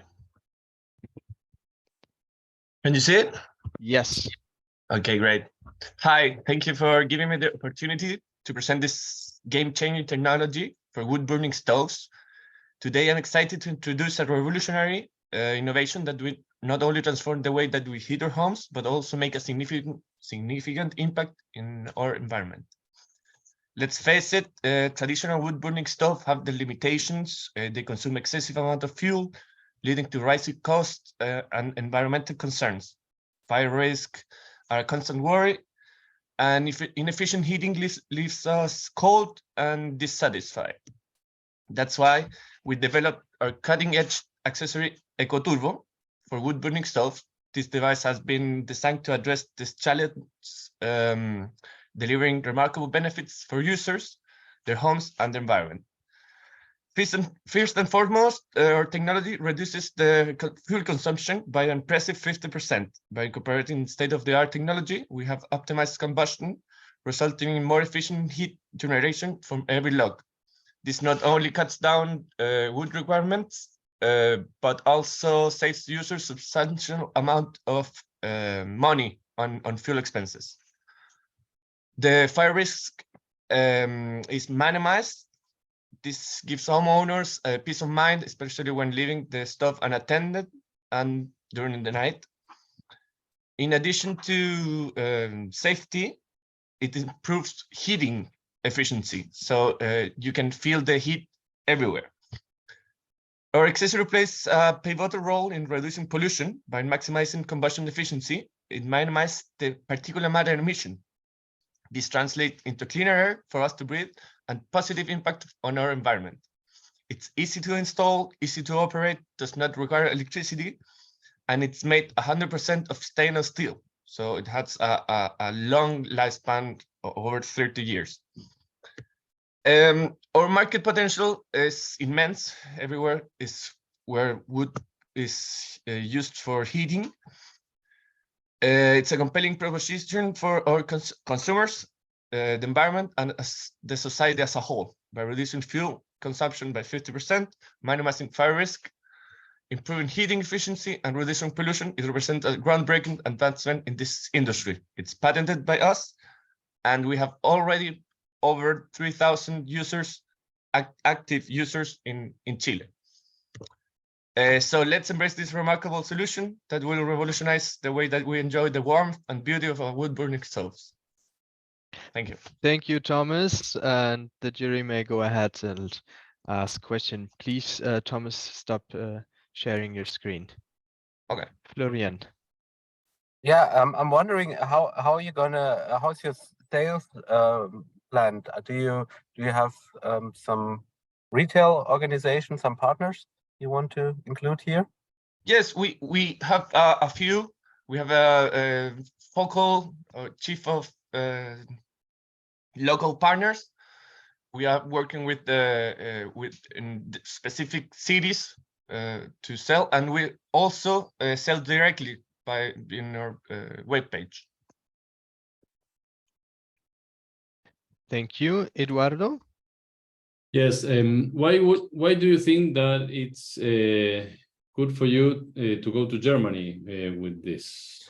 Can you see it? Yes. Okay, great. Hi, thank you for giving me the opportunity to present this game-changing technology for wood-burning stoves. Today, I'm excited to introduce a revolutionary innovation that will not only transform the way that we heat our homes, but also make a significant impact in our environment. Let's face it, traditional wood-burning stoves have the limitations. They consume excessive amount of fuel, leading to rising costs and environmental concerns. Fire risk are a constant worry, and inefficient heating leaves us cold and dissatisfied. That's why we developed our cutting-edge accessory EcoTurbo for wood-burning stoves. This device has been designed to address this challenge, delivering remarkable benefits for users, their homes, and the environment. First and foremost, our technology reduces the fuel consumption by an impressive 50%. By incorporating state-of-the-art technology, we have optimized combustion, resulting in more efficient heat generation from every log. This not only cuts down wood requirements, but also saves users substantial amount of money on fuel expenses. The fire risk is minimized. This gives homeowners a peace of mind, especially when leaving the stove unattended and during the night. In addition to safety, it improves heating efficiency, so you can feel the heat everywhere. Our accessory plays a pivotal role in reducing pollution by maximizing combustion efficiency. It minimizes the particulate matter emission. This translates into cleaner air for us to breathe and positive impact on our environment. It's easy to install, easy to operate, does not require electricity, and it's made 100% of stainless steel. So it has a long lifespan of over 30 years. Our market potential is immense. Everywhere is where wood is used for heating. It's a compelling proposition for our consumers, the environment, and the society as a whole. By reducing fuel consumption by 50%, minimizing fire risk, improving heating efficiency, and reducing pollution, it represents a groundbreaking advancement in this industry. It's patented by us, and we have already over 3,000 users, active users in Chile. So let's embrace this remarkable solution that will revolutionize the way that we enjoy the warmth and beauty of our wood-burning stoves. Thank you. Thank you, Thomas. And the jury may go ahead and ask question. Please, Thomas, stop sharing your screen. Okay. Florian. Yeah, I'm wondering how are you gonna how's your sales planned? Do you have some retail organizations, some partners you want to include here? Yes, we have a few. We have a focal chief of local partners. We are working with in specific cities to sell, and we also sell directly in our webpage. Thank you, Eduardo. Yes. Why do you think that it's good for you to go to Germany with this?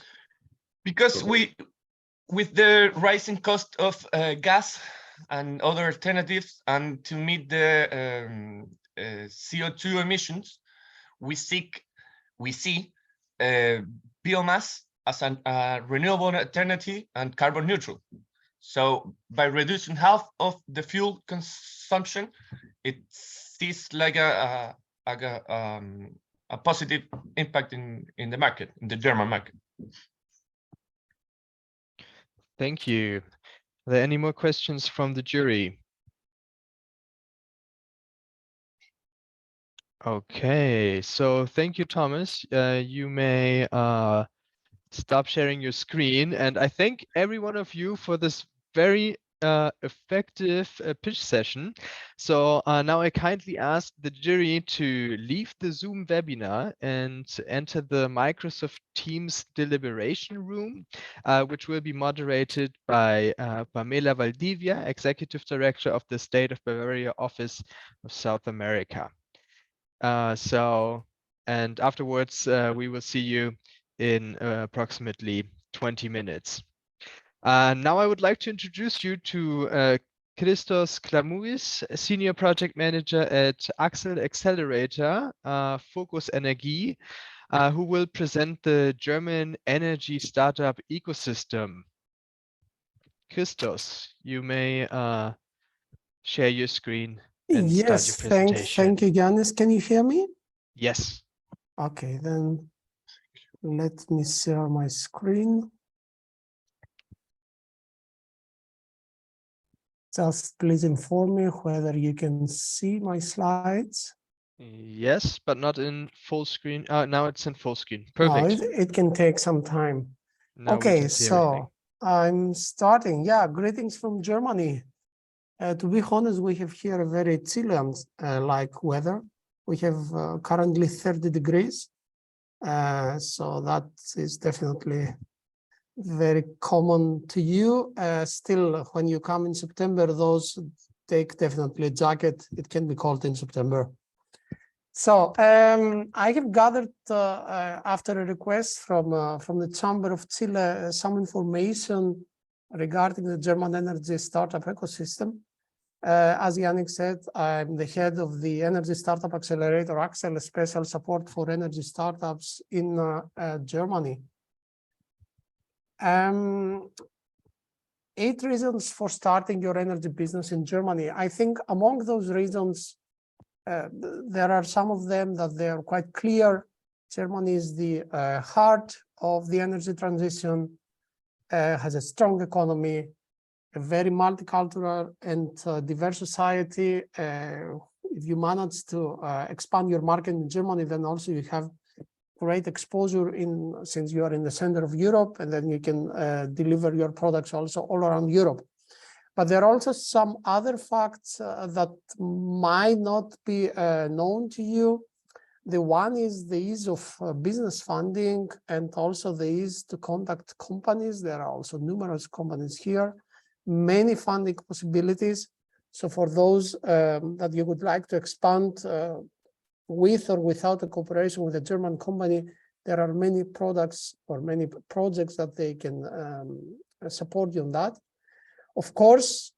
Because with the rising cost of gas and other alternatives, and to meet the CO2 emissions, we see biomass as a renewable alternative and carbon neutral. So by reducing half of the fuel consumption, it sees like a positive impact in the market, in the German market. Thank you. Are there any more questions from the jury? Okay, so thank you, Thomas. You may stop sharing your screen, and I thank every one of you for this very effective pitch session. So now I kindly ask the jury to leave the Zoom webinar and enter the Microsoft Teams deliberation room, which will be moderated by Pamela Valdivia, Executive Director of the State of Bavaria Office of South America. And afterwards, we will see you in approximately 20 minutes. Now I would like to introduce you to Christos Klamouris, Senior Project Manager at Axel Accelerator, Focus Energie, who will present the German energy startup ecosystem. Christos, you may share your screen and start your presentation. Thank you, Giannis. Can you hear me? Yes. Okay, then let me share my screen. Just please inform me whether you can see my slides. Yes, but not in full screen. Now it's in full screen. No, Perfect. it can take some time. Now we Okay, can see everything. so I'm starting. Yeah, greetings from Germany. To be honest, we have here a very Chilean-like weather. We have currently 30 degrees. So that is definitely very common to you. Still, when you come in September, those take definitely a jacket. It can be cold in September. So I have gathered after a request from the Chamber of Chile some information regarding the German energy startup ecosystem. As Yannick said, I'm the head of the Energy Startup Accelerator, Axel, special support for energy startups in Germany. 8 reasons for starting your energy business in Germany. I think among those reasons, there are some of them that they are quite clear. Germany is the heart of the energy transition, has a strong economy, a very multicultural and diverse society. If you manage to expand your market in Germany, then also you have great exposure since you are in the center of Europe, and then you can deliver your products also all around Europe. But there are also some other facts that might not be known to you. The one is the ease of business funding and also the ease to contact companies. There are also numerous companies here, many funding possibilities. So for those that you would like to expand with or without a cooperation with a German company, there are many products or many projects that they can support you on that. Of course,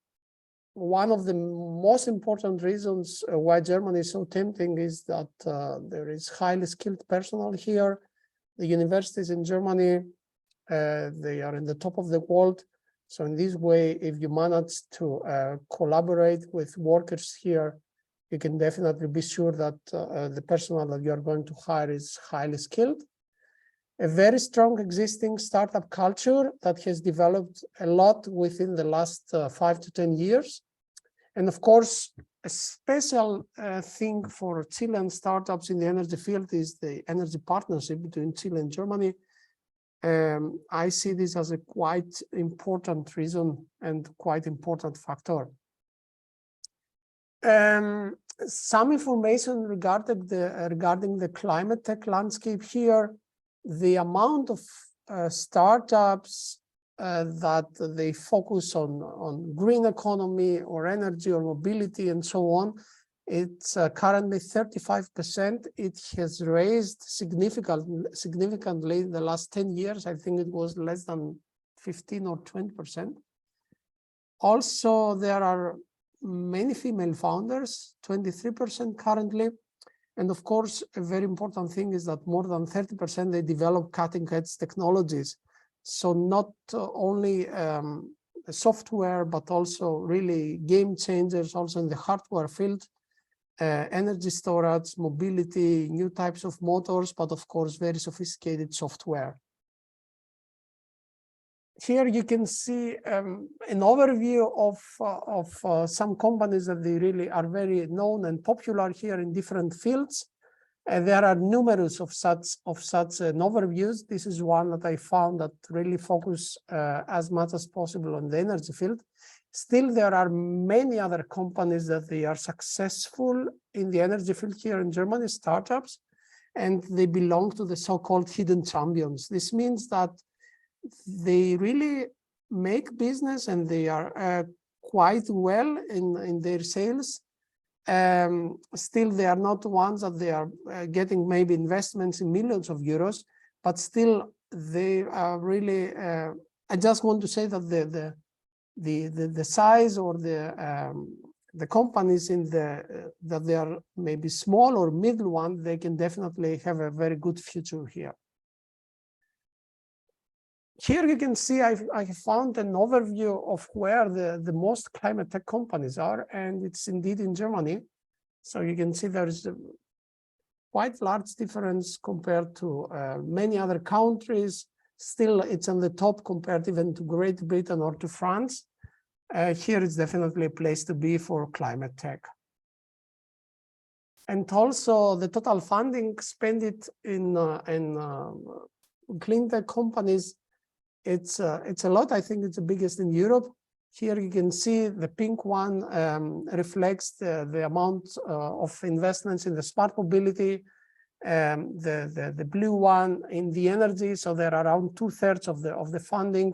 one of the most important reasons why Germany is so tempting is that there is highly skilled personnel here. The universities in Germany, they are in the top of the world. So in this way, if you manage to collaborate with workers here, you can definitely be sure that the personnel that you are going to hire is highly skilled. A very strong existing startup culture that has developed a lot within the last 5 to 10 years. And of course, a special thing for Chilean startups in the energy field is the energy partnership between Chile and Germany. I see this as a quite important reason and quite important factor. Some information regarding the climate tech landscape here. The amount of startups that they focus on green economy or energy or mobility and so on, it's currently 35%. It has raised significantly in the last 10 years. I think it was less than 15 or 20%. Also, there are many female founders, 23% currently. And of course, a very important thing is that more than 30% they develop cutting-edge technologies. So not only software, but also really game changers also in the hardware field, energy storage, mobility, new types of motors, but of course, very sophisticated software. Here you can see an overview of some companies that they really are very known and popular here in different fields. There are numerous of such overviews. This is one that I found that really focus as much as possible on the energy field. Still, there are many other companies that they are successful in the energy field here in Germany, startups, and they belong to the so-called hidden champions. This means that they really make business and they are quite well in their sales. Still, they are not ones that they are getting maybe investments in millions of euros, but still they are really. I just want to say that the size or the companies in that they are maybe small or middle one, they can definitely have a very good future here. Here you can see I found an overview of where the most climate tech companies are, and it's indeed in Germany. So you can see there is a quite large difference compared to many other countries. Still, it's on the top compared even to Great Britain or to France. Here is definitely a place to be for climate tech. And also the total funding spent in clean tech companies, it's a lot. I think it's the biggest in Europe. Here you can see the pink one reflects the amount of investments in the smart mobility, the blue one in the energy. So there are around 2/3 of the funding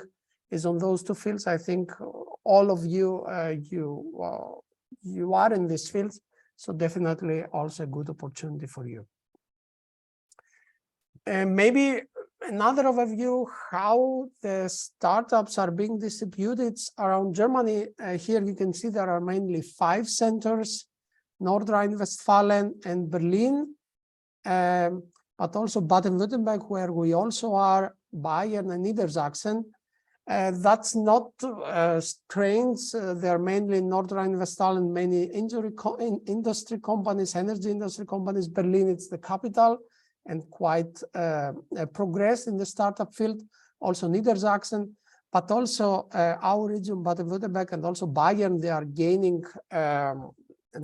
is on those two fields. I think all of you you are in these fields, so definitely also a good opportunity for you. And maybe another overview how the startups are being distributed around Germany. Here you can see there are mainly 5 centers: North Rhine-Westphalia and Berlin, but also Baden-Württemberg, where we also are, Bayern and Niedersachsen. That's not strange. They're mainly North Rhine-Westphalia, many industry companies, energy industry companies. Berlin, it's the capital and quite progressed in the startup field. Also Niedersachsen, but also our region, Baden-Württemberg, and also Bayern, they are gaining,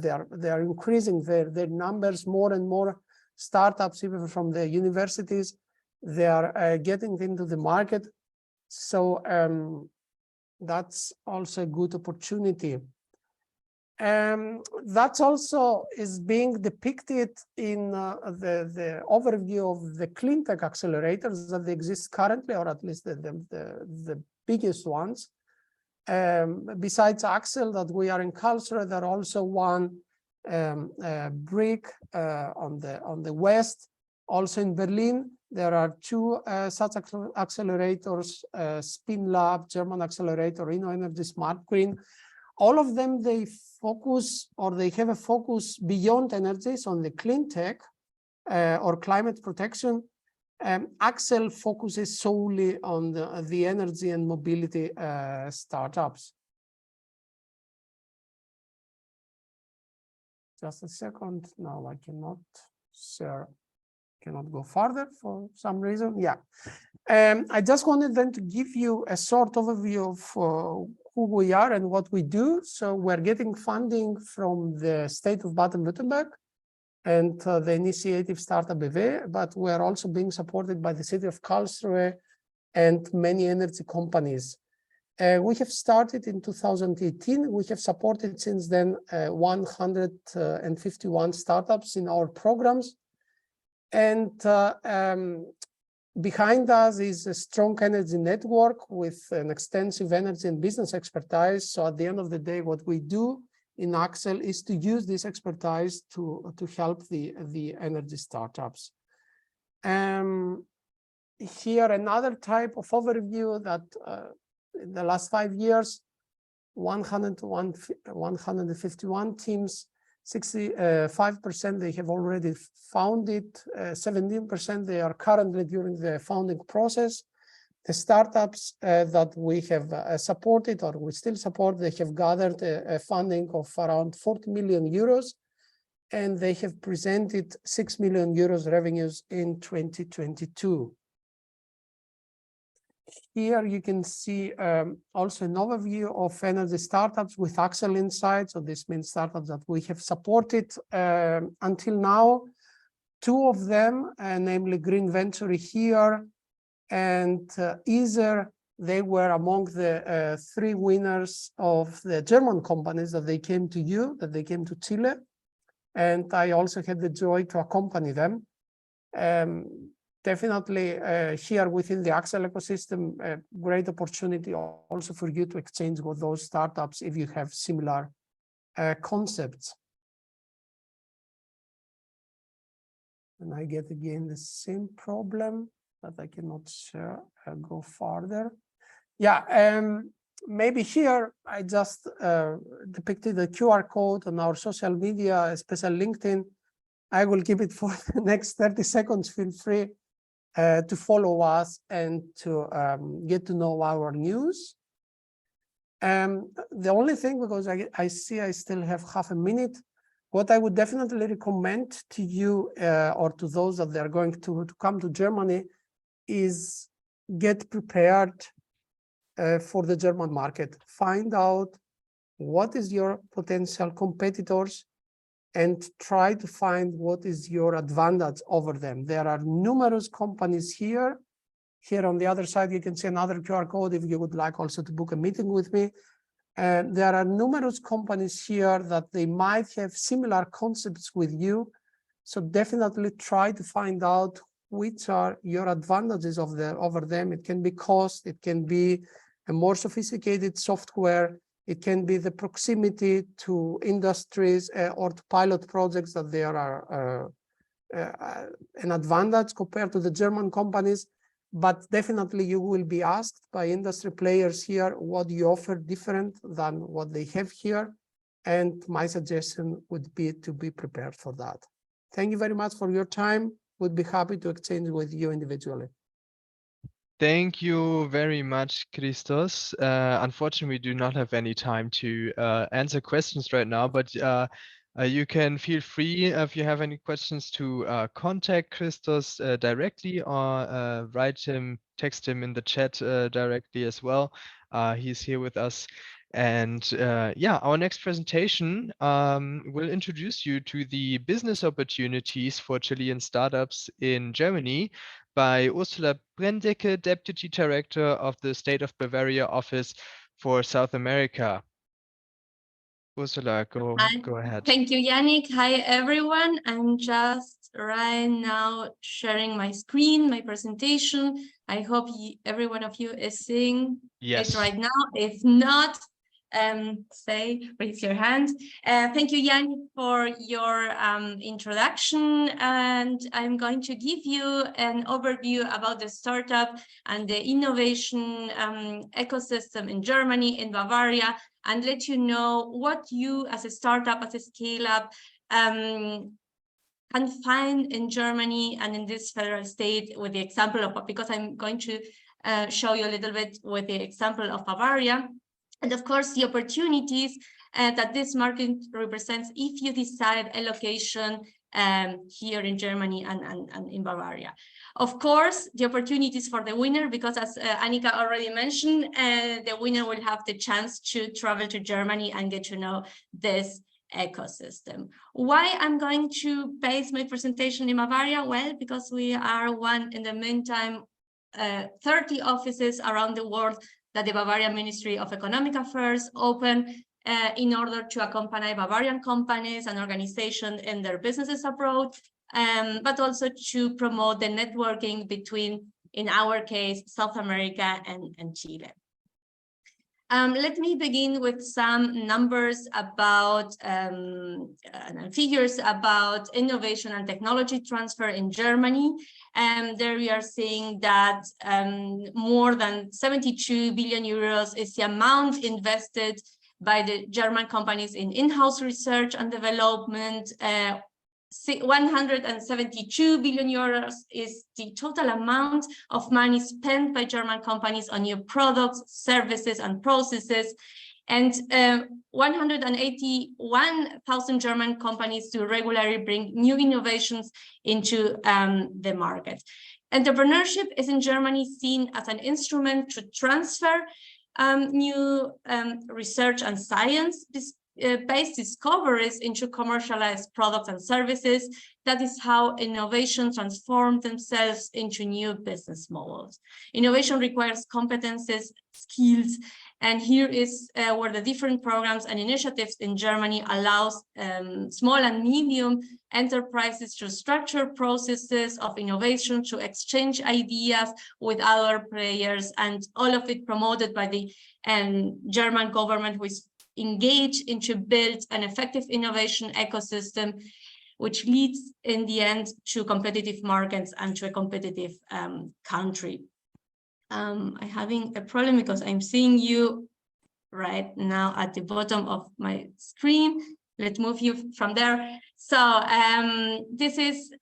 they are increasing their numbers. More and more startups, even from the universities, they are getting into the market. So that's also a good opportunity. That's also is being depicted in the overview of the clean tech accelerators that exist currently, or at least the biggest ones. Besides Axel, that we are in Karlsruhe, there are also one brick on the west. Also in Berlin, there are 2 such accelerators: Spin Lab, German accelerator, Energy Smart Green. All of them, they focus, or they have a focus beyond energies on the clean tech or climate protection. Axel focuses solely on the energy and mobility startups. Just a second. Now I cannot share, cannot go further for some reason. Yeah. I just wanted then to give you a short overview of who we are and what we do. So we're getting funding from the state of Baden-Württemberg and the initiative Startup BW, but we're also being supported by the city of Karlsruhe and many energy companies. We have started in 2018. We have supported since then 151 startups in our programs. And behind us is a strong energy network with an extensive energy and business expertise. So at the end of the day, what we do in Axel is to use this expertise to help the energy startups. Here, another type of overview that in the last 5 years, 151 teams, 65% they have already founded, 17% they are currently during the founding process. The startups that we have supported, or we still support, they have gathered a funding of around 40 million euros, and they have presented 6 million euros revenues in 2022. Here you can see also an overview of energy startups with Axel inside. So this means startups that we have supported until now. 2 of them, namely Green Venture here and Ether, they were among the 3 winners of the German companies that they came to Chile. And I also had the joy to accompany them. Definitely here within the Axel ecosystem, a great opportunity also for you to exchange with those startups if you have similar concepts. And I get again the same problem. but I cannot go farther. Yeah, maybe here I just depicted the QR code on our social media, especially LinkedIn. I will keep it for the next 30 seconds. Feel free to follow us and to get to know our news. The only thing, because I see I still have half a minute, what I would definitely recommend to you or to those that they're going to come to Germany is get prepared for the German market. Find out what is your potential competitors and try to find what is your advantage over them. There are numerous companies here. Here on the other side, you can see another QR code if you would like also to book a meeting with me. And there are numerous companies here that they might have similar concepts with you. So definitely try to find out which are your advantages over them. It can be cost, it can be a more sophisticated software, it can be the proximity to industries or to pilot projects that there are an advantage compared to the German companies. But definitely you will be asked by industry players here what you offer different than what they have here. And my suggestion would be to be prepared for that. Thank you very much for your time. Would be happy to exchange with you individually. Thank you very much, Christos. Unfortunately, we do not have any time to answer questions right now, but you can feel free if you have any questions to contact Christos directly or text him in the chat directly as well. He's here with us. And yeah, our next presentation will introduce you to the business opportunities for Chilean startups in Germany by Ursula Brendecke, Deputy Director of the State of Bavaria Office for South America. Ursula, go ahead. Thank you, Yannick. Hi, everyone. I'm just right now sharing my screen, my presentation. I hope every one of you is seeing it right now. If not, raise your hand. Thank you, Yannick, for your introduction. And I'm going to give you an overview about the startup and the innovation ecosystem in Germany, in Bavaria, and let you know what you as a startup, as a scale-up, can find in Germany and in this federal state with the example of, because I'm going to show you a little bit with the example of Bavaria. And of course, the opportunities that this market represents if you decide a location here in Germany and in Bavaria. Of course, the opportunities for the winner, because as Annika already mentioned, the winner will have the chance to travel to Germany and get to know this ecosystem. Why I'm going to base my presentation in Bavaria? Well, because we are in the meantime, 30 offices around the world that the Bavarian Ministry of Economic Affairs open in order to accompany Bavarian companies and organizations in their businesses abroad, but also to promote the networking between, in our case, South America and Chile. Let me begin with some numbers about and figures about innovation and technology transfer in Germany. There we are seeing that more than 72 billion euros is the amount invested by the German companies in in-house research and development. 172 billion euros is the total amount of money spent by German companies on new products, services, and processes. And 181,000 German companies do regularly bring new innovations into the market. Entrepreneurship is in Germany seen as an instrument to transfer new research and science-based discoveries into commercialized products and services. That is how innovation transforms themselves into new business models. Innovation requires competences, skills, and here is where the different programs and initiatives in Germany allows small and medium enterprises to structure processes of innovation, to exchange ideas with other players, and all of it promoted by the German government, who is engaged in to build an effective innovation ecosystem which leads in the end to competitive markets and to a competitive country. I'm having a problem because I'm seeing you right now at the bottom of my screen. Let's move you from there. So this is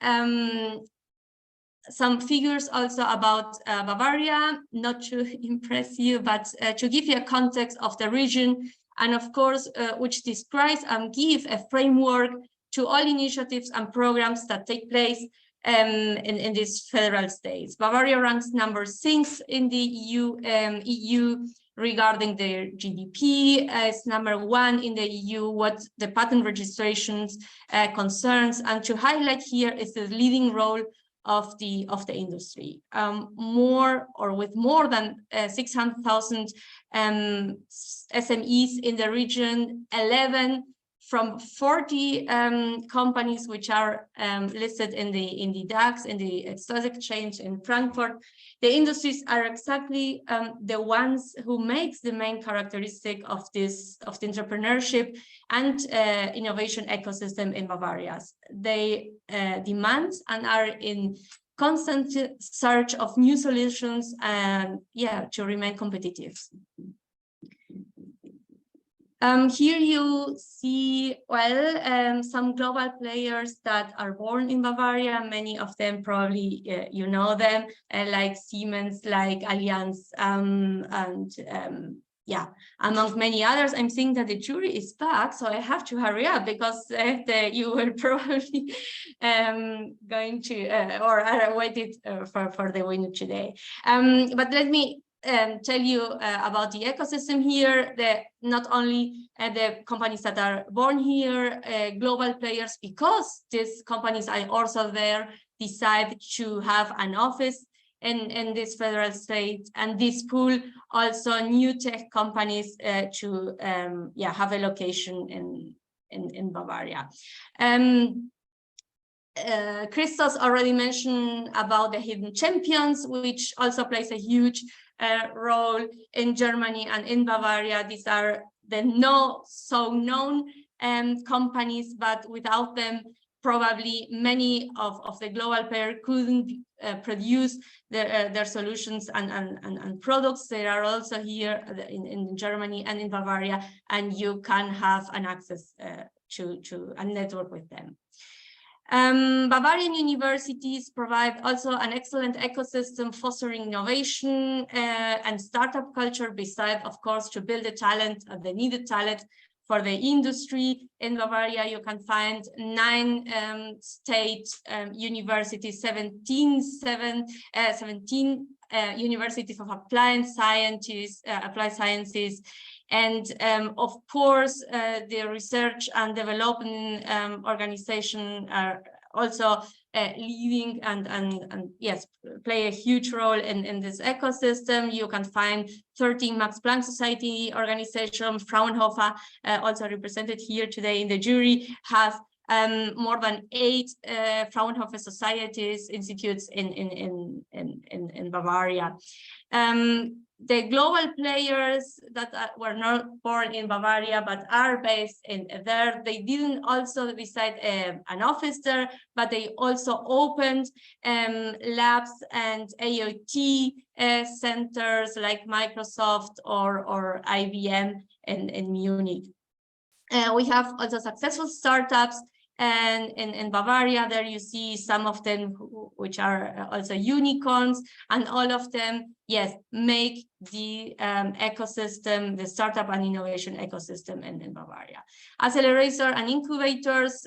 some figures also about Bavaria, not to impress you, but to give you a context of the region, and of course, which describes and give a framework to all initiatives and programs that take place in these federal states. Bavaria ranks number 6 in the EU regarding their GDP, is number 1 in the EU what the patent registrations concerns, and to highlight here is the leading role of the industry. With more than 600,000 SMEs in the region, 11 from 40 companies which are listed in the DAX, in the stock exchange in Frankfurt. The industries are exactly the ones who makes the main characteristic of the entrepreneurship and innovation ecosystem in Bavaria. They demand and are in constant search of new solutions and to remain competitive. Here you see, some global players that are born in Bavaria. Many of them probably you know them, like Siemens, like Allianz, among many others. I'm seeing that the jury is back, so I have to hurry up because you were probably going to or are waited for the winner today. But let me tell you about the ecosystem here. Not only the companies that are born here, global players, because these companies are also there, decide to have an office in this federal state, and this pool also new tech companies to have a location in Bavaria. Christos already mentioned about the hidden champions, which also plays a huge role in Germany and in Bavaria. These are the not so known companies, but without them, probably many of the global players couldn't produce their solutions and products. They are also here in Germany and in Bavaria, and you can have an access to a network with them. Bavarian universities provide also an excellent ecosystem fostering innovation and startup culture, besides, of course, to build the talent, the needed talent for the industry. In Bavaria, you can find 9 state universities, 17 universities of applied sciences, and of course, the research and development organization are also leading and yes, play a huge role in this ecosystem. You can find 13 Max Planck Society organization. Fraunhofer, also represented here today in the jury, has more than 8 Fraunhofer societies, institutes in Bavaria. The global players that were not born in Bavaria but are based in there, they didn't also decide an office there, but they also opened labs and IoT centers like Microsoft or IBM in Munich. We have also successful startups. And in Bavaria, there you see some of them which are also unicorns, and all of them, yes, make the ecosystem, the startup and innovation ecosystem in Bavaria. Accelerator and incubators,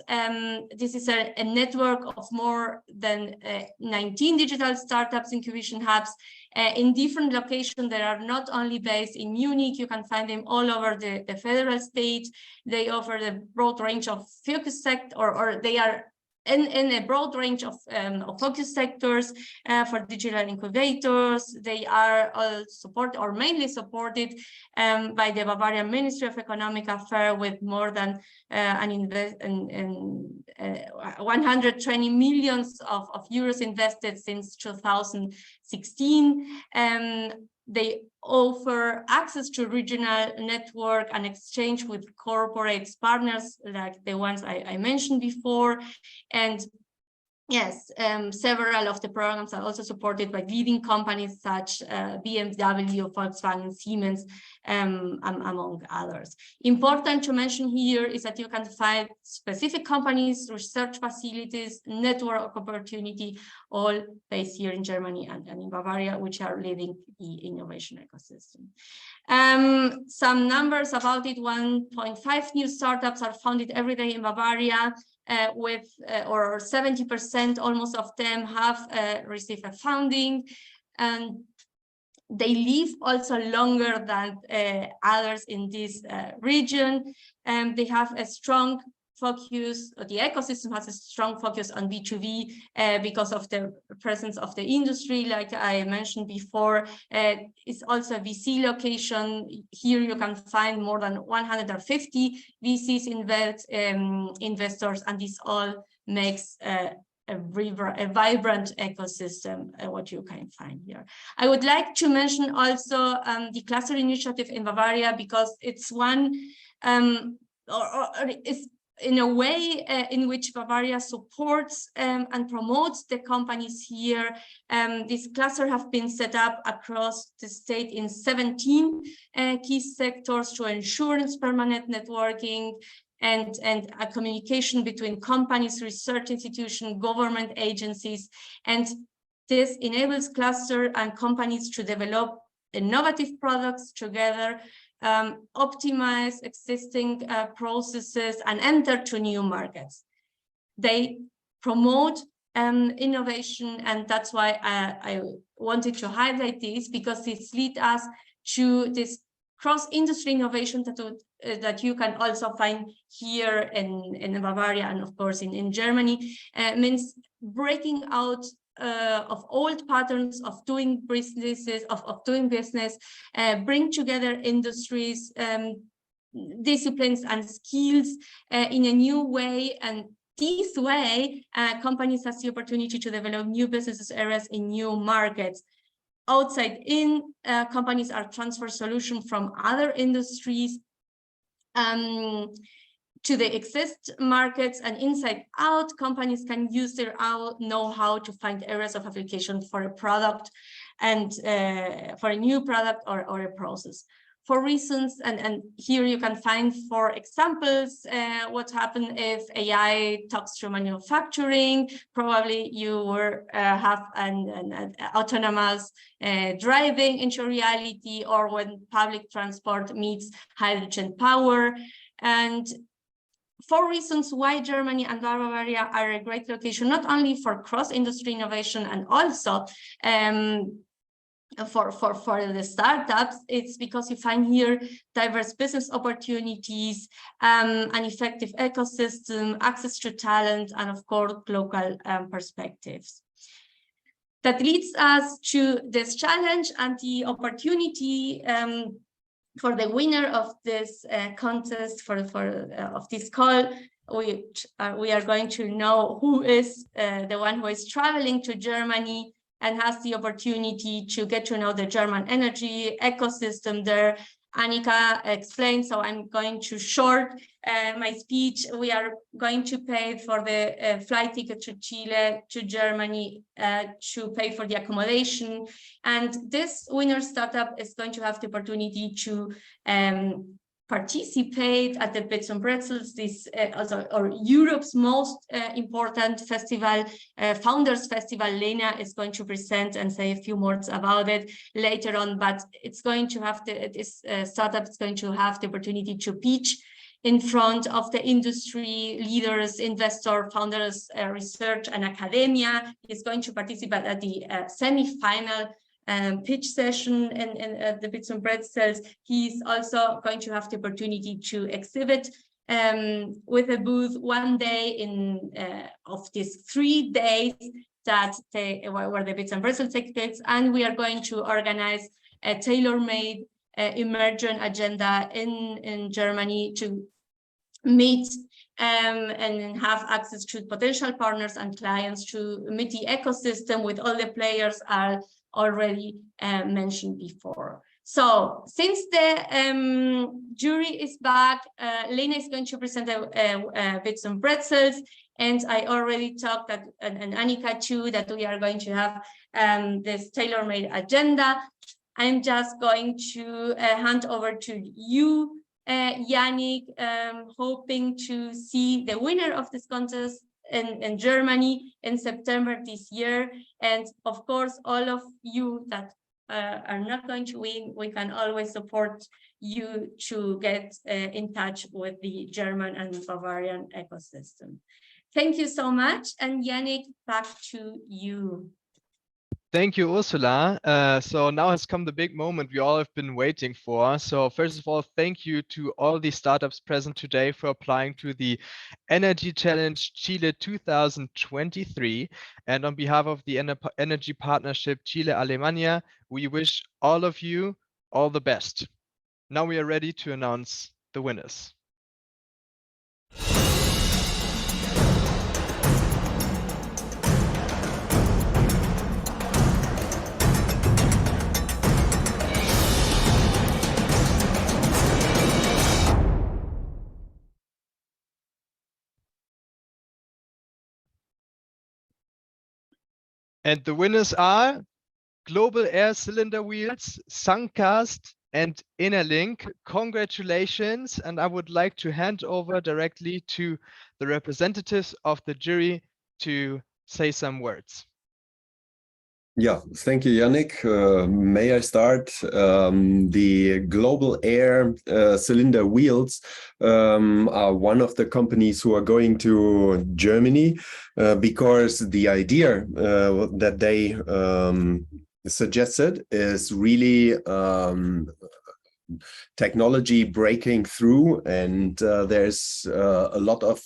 this is a network of more than 19 digital startups incubation hubs in different locations. They are not only based in Munich, you can find them all over the federal state. They offer the broad range of focus sector, or they are in a broad range of focus sectors for digital incubators. They are all supported or mainly supported by the Bavarian Ministry of Economic Affairs, with more than 120 million of euros invested since 2016. They offer access to regional network and exchange with corporate partners like the ones I mentioned before. And yes, several of the programs are also supported by leading companies such BMW, Volkswagen, Siemens, among others. Important to mention here is that you can find specific companies, research facilities, network opportunity, all based here in Germany and in Bavaria, which are leading the innovation ecosystem. Some numbers about it: 1.5 new startups are founded every day in Bavaria. Or 70% almost of them have received a funding, and they live also longer than others in this region. They have a strong focus, or the ecosystem has a strong focus on B2B because of the presence of the industry, like I mentioned before. It's also a VC location. Here you can find more than 150 VCs investors, and this all makes a vibrant ecosystem, what you can find here. I would like to mention also the cluster initiative in Bavaria, because it's one, it's in a way in which Bavaria supports and promotes the companies here. This cluster have been set up across the state in 17 key sectors to ensure permanent networking and a communication between companies, research institutions, government agencies. And this enables cluster and companies to develop innovative products together, optimize existing processes, and enter to new markets. They promote innovation, and that's why I wanted to highlight this, because this leads us to this cross-industry innovation that you can also find here in Bavaria and of course in Germany. Means breaking out of old patterns of doing businesses, of doing business, bring together industries, disciplines and skills in a new way. And this way, companies have the opportunity to develop new business areas in new markets. Outside in, companies are transfer solutions from other industries to the exist markets, and inside out, companies can use their know-how to find areas of application for a product and for a new product or a process. For reasons, and here you can find 4 examples, what happened if AI talks to manufacturing. Probably you will have an autonomous driving into reality, or when public transport meets hydrogen power. And 4 reasons why Germany and Bavaria are a great location, not only for cross-industry innovation and also for the startups. It's because you find here diverse business opportunities, an effective ecosystem, access to talent, and of course, local perspectives. That leads us to this challenge and the opportunity for the winner of this contest, of this call, which we are going to know who is the one who is traveling to Germany and has the opportunity to get to know the German energy ecosystem there. Annika explained, so I'm going to short my speech. We are going to pay for the flight ticket to Chile, to Germany, to pay for the accommodation. And this winner startup is going to have the opportunity to participate at the Bits and Pretzels, this or Europe's most important festival, Founders Festival. Lena is going to present and say a few words about it later on, but it's going to have this startup is going to have the opportunity to pitch in front of the industry leaders, investor, founders, research, and academia. He's going to participate at the semi-final pitch session and the Bits and Pretzels. He's also going to have the opportunity to exhibit with a booth one day in of these 3 days that where the Bits and Pretzels take place, and we are going to organize a tailor-made emergent agenda in Germany to meet and have access to potential partners and clients, to meet the ecosystem with all the players are already mentioned before. So since the jury is back, Lena is going to present Bits and Pretzels, and I already talked that, and Annika too, that we are going to have this tailor-made agenda. I'm just going to hand over to you, Yannick, hoping to see the winner of this contest in Germany in September this year. And of course, all of you that are not going to win, we can always support you to get in touch with the German and Bavarian ecosystem. Thank you so much. And Yannick, back to you. Thank you, Ursula. So now has come the big moment we all have been waiting for. So first of all, thank you to all the startups present today for applying to the Energy Challenge Chile 2023. And on behalf of the Energy Partnership Chile Alemania, we wish all of you all the best. Now we are ready to announce the winners. And the winners are Global Air Cylinder Wheels, Suncast, and Innerlink. Congratulations. And I would like to hand over directly to the representatives of the jury to say some words. Yeah, thank you, Yannick. May I start? The Global Air Cylinder Wheels are one of the companies who are going to Germany because the idea that they suggested is really technology breaking through, and there's a lot of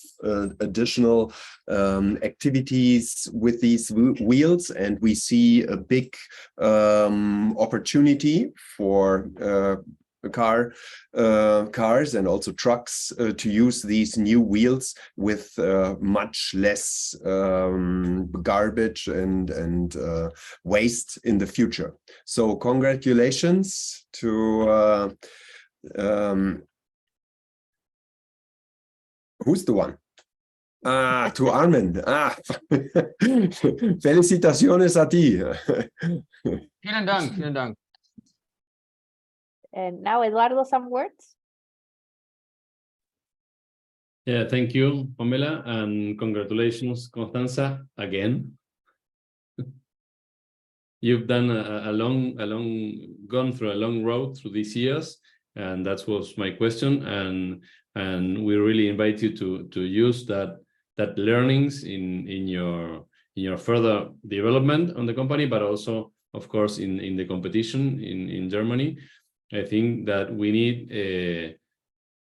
additional activities with these wheels, and we see a big opportunity for cars and also trucks to use these new wheels with much less garbage and waste in the future. So congratulations to who's the one? To Armin. Felicitaciones a ti. Vielen Dank, vielen Dank. And now, Eduardo, some words? Yeah, thank you, Pamela, and congratulations, Constanza, again. You've done gone through a long road through these years, and that was my question. And we really invite you to use that learnings in your further development on the company, but also, of course, in the competition in Germany. I think that we need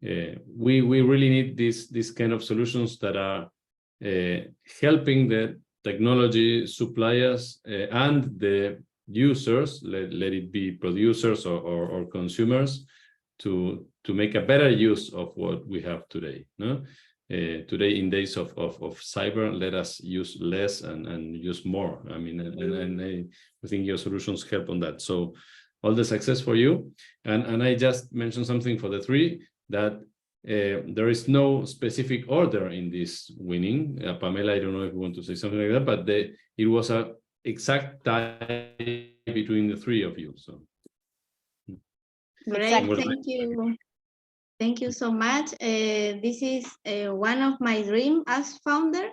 we really need these kind of solutions that are helping the technology suppliers and the users, let it be producers or consumers, to make a better use of what we have today. No? Today, in days of cyber, let us use less and use more. I mean, and I think your solutions help on that. So all the success for you. And I just mentioned something for the three, that there is no specific order in this winning. Pamela, I don't know if you want to say something like that, but it was an exact tie between the three of you. So great, thank you. Thank you so much. This is one of my dreams as founder,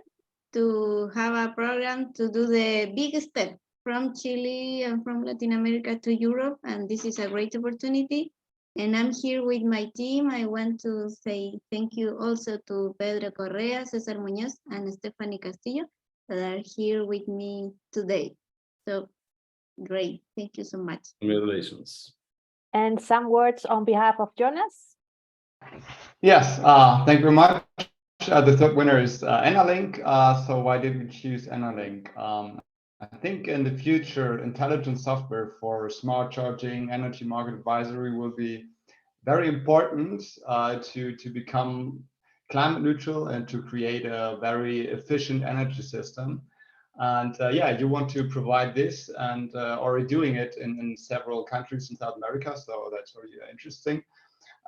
to have a program to do the big step from Chile and from Latin America to Europe, and this is a great opportunity. And I'm here with my team. I want to say thank you also to Pedro Correa, Cesar Muñoz, and Stephanie Castillo that are here with me today. So great, thank you so much. Congratulations. And some words on behalf of Jonas? Yes, thank you very much. The third winner is Enalink. So why did we choose Enalink? I think in the future, intelligent software for smart charging, energy market advisory will be very important to become climate neutral and to create a very efficient energy system. And yeah, you want to provide this and already doing it in several countries in South America. So that's really interesting.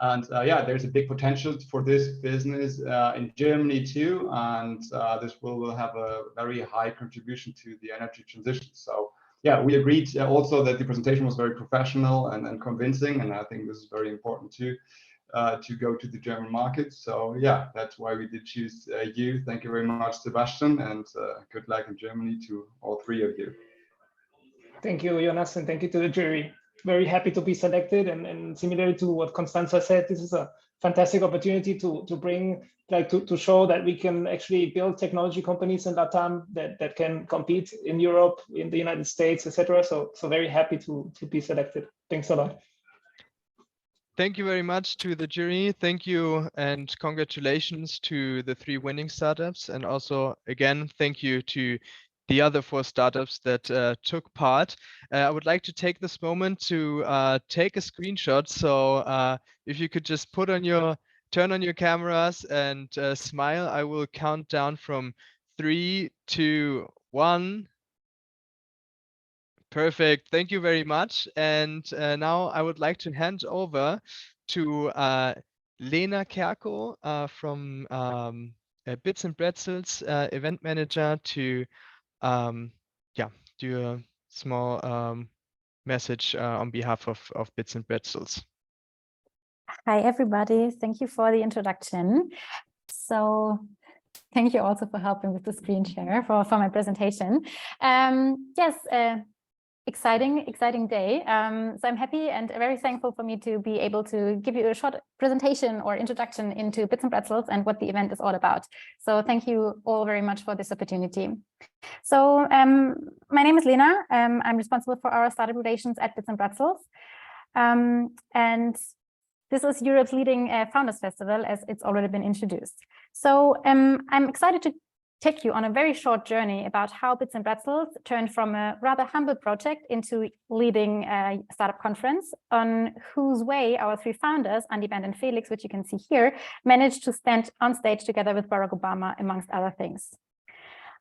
And yeah, there's a big potential for this business in Germany too. And this will have a very high contribution to the energy transition. So yeah, we agreed also that the presentation was very professional and convincing. And I think this is very important too, to go to the German market. So yeah, that's why we did choose you. Thank you very much, Sebastian, and good luck in Germany to all three of you. Thank you, Jonas, and thank you to the jury. Very happy to be selected, and similar to what Constanza said, this is a fantastic opportunity to bring, to show that we can actually build technology companies in LATAM that can compete in Europe, in the United States, etc. So very happy to be selected. Thanks a lot. Thank you very much to the jury. Thank you and congratulations to the 3 winning startups. And also, again, thank you to the other 4 startups that took part. I would like to take this moment to take a screenshot. So if you could just turn on your cameras and smile, I will count down from 3, 2, 1. Perfect. Thank you very much. And now I would like to hand over to Lena Kerko from Bits Pretzels, event manager, to do a small message on behalf of Bits Pretzels. Hi, everybody. Thank you for the introduction. So thank you also for helping with the screen share for my presentation. Yes, exciting day. So I'm happy and very thankful for me to be able to give you a short presentation or introduction into Bits Pretzels and what the event is all about. So thank you all very much for this opportunity. So my name is Lena. I'm responsible for our startup relations at Bits Pretzels. And this is Europe's leading Founders Festival, as it's already been introduced. So I'm excited to take you on a very short journey about how Bits Pretzels turned from a rather humble project into leading a startup conference, on whose way our 3 founders, Andy, Bernd, and Felix, which you can see here, managed to stand on stage together with Barack Obama, amongst other things.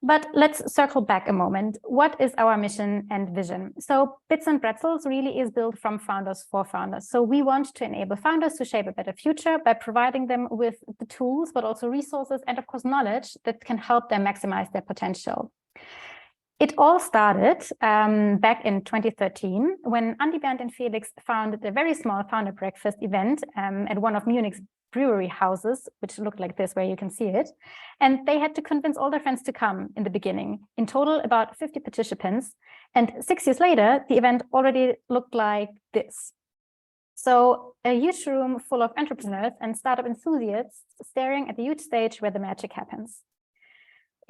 But let's circle back a moment. What is our mission and vision? So Bits Pretzels really is built from founders for founders. So we want to enable founders to shape a better future by providing them with the tools, but also resources and, of course, knowledge that can help them maximize their potential. It all started back in 2013 when Andy, Bernd, and Felix founded a very small founder breakfast event at one of Munich's brewery houses, which looked like this, where you can see it. And they had to convince all their friends to come in the beginning. In total, about 50 participants. And 6 years later, the event already looked like this. So a huge room full of entrepreneurs and startup enthusiasts staring at the huge stage where the magic happens.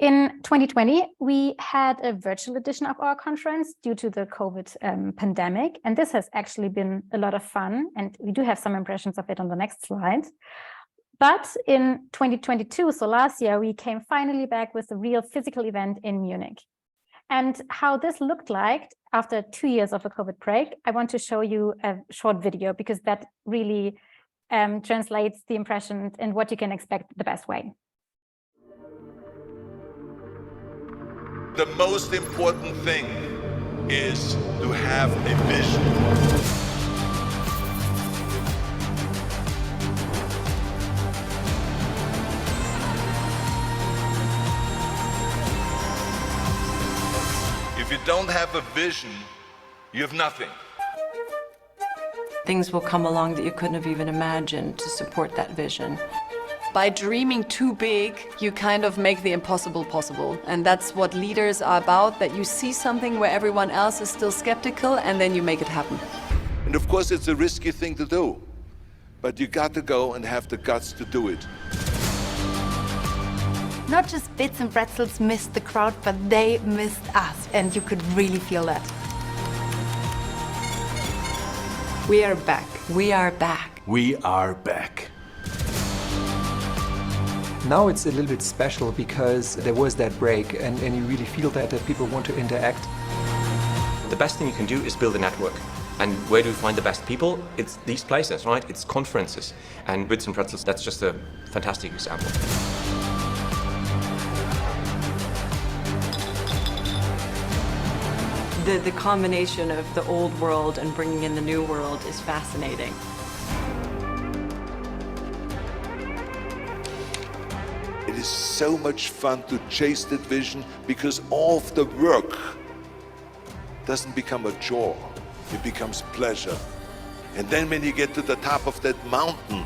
In 2020, we had a virtual edition of our conference due to the COVID pandemic, and this has actually been a lot of fun, and we do have some impressions of it on the next slide. But in 2022, so last year, we came finally back with a real physical event in Munich. And how this looked like after 2 years of a COVID break, I want to show you a short video, because that really translates the impressions and what you can expect the best way. The most important thing is to have a vision. If you don't have a vision, you have nothing. Things will come along that you couldn't have even imagined to support that vision. By dreaming too big, you kind of make the impossible possible. And that's what leaders are about, that you see something where everyone else is still skeptical and then you make it happen. And of course, it's a risky thing to do, but you got to go and have the guts to do it. Not just Bits Pretzels missed the crowd, but they missed us, and you could really feel that. We are back. We are back. We are back. Now it's a little bit special because there was that break and you really feel that people want to interact. The best thing you can do is build a network. And where do you find the best people? It's these places, right? It's conferences. And Bits Pretzels, that's just a fantastic example. the combination of the old world and bringing in the new world is fascinating. It is so much fun to chase that vision because all of the work doesn't become a chore, it becomes pleasure. And then when you get to the top of that mountain,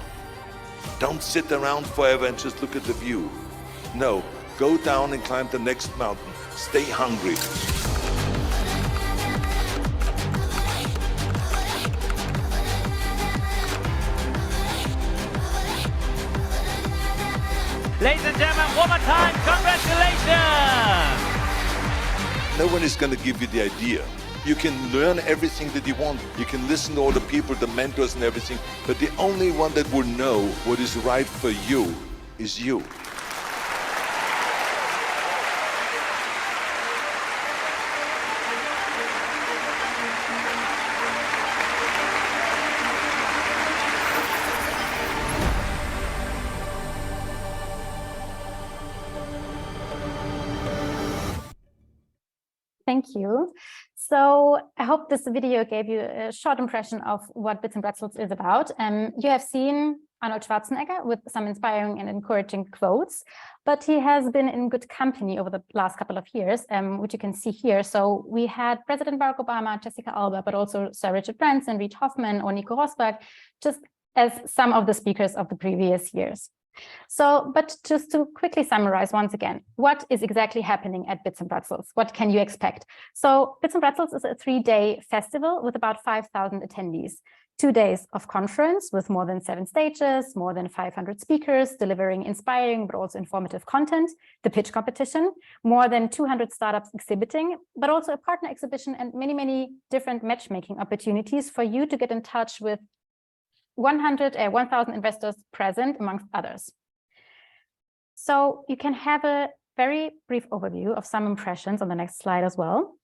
don't sit around forever and just look at the view. No, go down and climb the next mountain. Stay hungry. Ladies and gentlemen, one more time, congratulations! No one is going to give you the idea. You can learn everything that you want. You can listen to all the people, the mentors and everything, but the only one that will know what is right for you is you. Thank you. So I hope this video gave you a short impression of what Bits and Pretzels is about. You have seen Arnold Schwarzenegger with some inspiring and encouraging quotes, but he has been in good company over the last couple of years, which you can see here. So we had President Barack Obama, Jessica Alba, but also Sir Richard Branson, Reid Hoffman, or Nico Rosberg, just as some of the speakers of the previous years. So, but just to quickly summarize once again, what is exactly happening at Bits and Pretzels? What can you expect? So Bits and Pretzels is a 3-day festival with about 5,000 attendees. 2 days of conference with more than 7 stages, more than 500 speakers delivering inspiring but also informative content, the pitch competition, more than 200 startups exhibiting, but also a partner exhibition and many, many different matchmaking opportunities for you to get in touch with 1,000 investors present, amongst others. So you can have a very brief overview of some impressions on the next slide as well,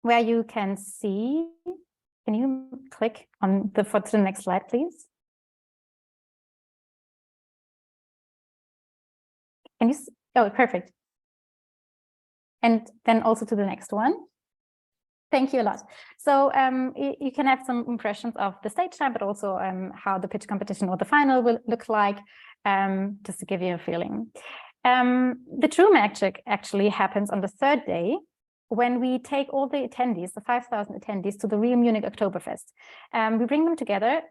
where you can see, can you click on to the next slide, please? Can you, oh, perfect. And then also to the next one. Thank you a lot. So you can have some impressions of the stage time, but also how the pitch competition or the final will look like, just to give you a feeling. The true magic actually happens on the 3rd day when we take all the attendees, the 5,000 attendees, to the real Munich Oktoberfest. We bring them together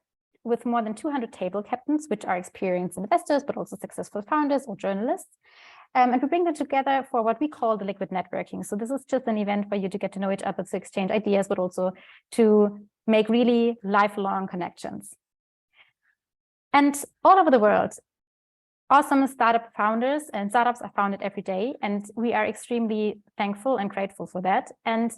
with more than 200 table captains, which are experienced investors, but also successful founders or journalists. And we bring them together for what we call the liquid networking. So this is just an event for you to get to know each other, to exchange ideas, but also to make really lifelong connections. And all over the world, awesome startup founders and startups are founded every day. And we are extremely thankful and grateful for that. And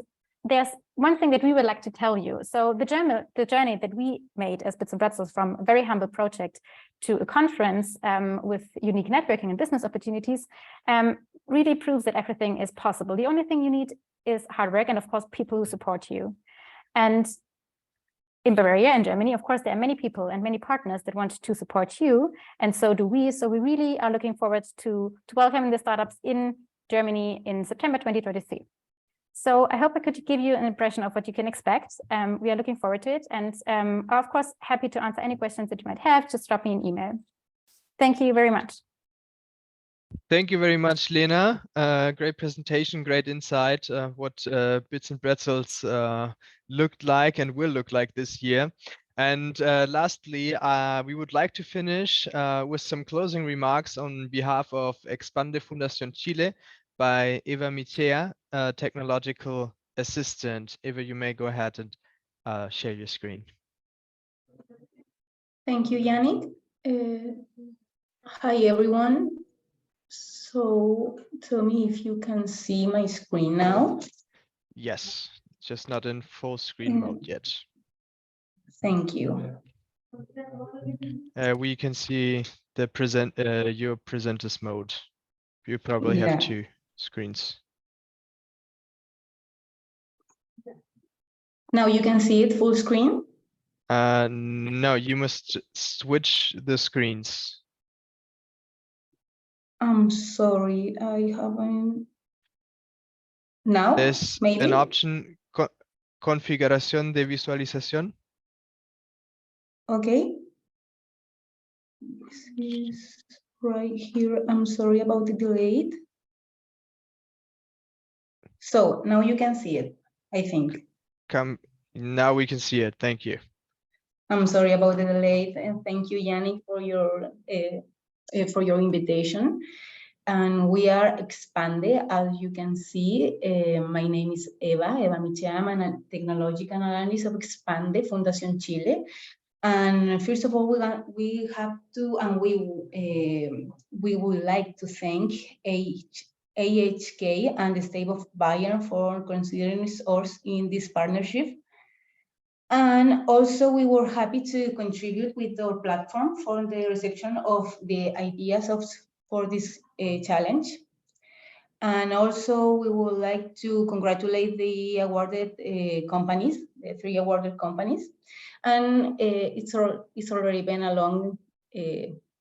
there's one thing that we would like to tell you. So the journey that we made as Bits and Pretzels from a very humble project to a conference with unique networking and business opportunities really proves that everything is possible. The only thing you need is hard work and, of course, people who support you. And in Bavaria, in Germany, of course, there are many people and many partners that want to support you, and so do we. So we really are looking forward to welcoming the startups in Germany in September 2023. So I hope I could give you an impression of what you can expect. We are looking forward to it, and are, of course, happy to answer any questions that you might have. Just drop me an email. Thank you very much. Thank you very much, Lena. Great presentation, great insight, what Bits and Pretzels looked like and will look like this year. And lastly, we would like to finish with some closing remarks on behalf of Expande Fundación Chile by Eva Mitea, technological assistant. Eva, you may go ahead and share your screen. Thank you, Yannick. Hi, everyone. So tell me if you can see my screen now. Yes, just not in full screen mode yet. Thank you. We can see the your presenters mode. You probably have 2 screens. Now you can see it full screen? No, you must switch the screens. I'm sorry, I haven't. Now, There's maybe? an option configuración de visualización. Okay. This is right here. I'm sorry about the delay. So now you can see it, I think. Now we can see it. Thank you. I'm sorry about the delay, and thank you, Yannick, for your invitation. And we are expanded, as you can see. My name is Eva Micham, and I'm a technological analyst of Expande, Fundación Chile. And first of all, we have to, and we would like to thank AHK and the state of Bayern for considering us in this partnership. And also, we were happy to contribute with our platform for the reception of the ideas for this challenge. And also, we would like to congratulate the awarded companies, the 3 awarded companies. And it's already been a long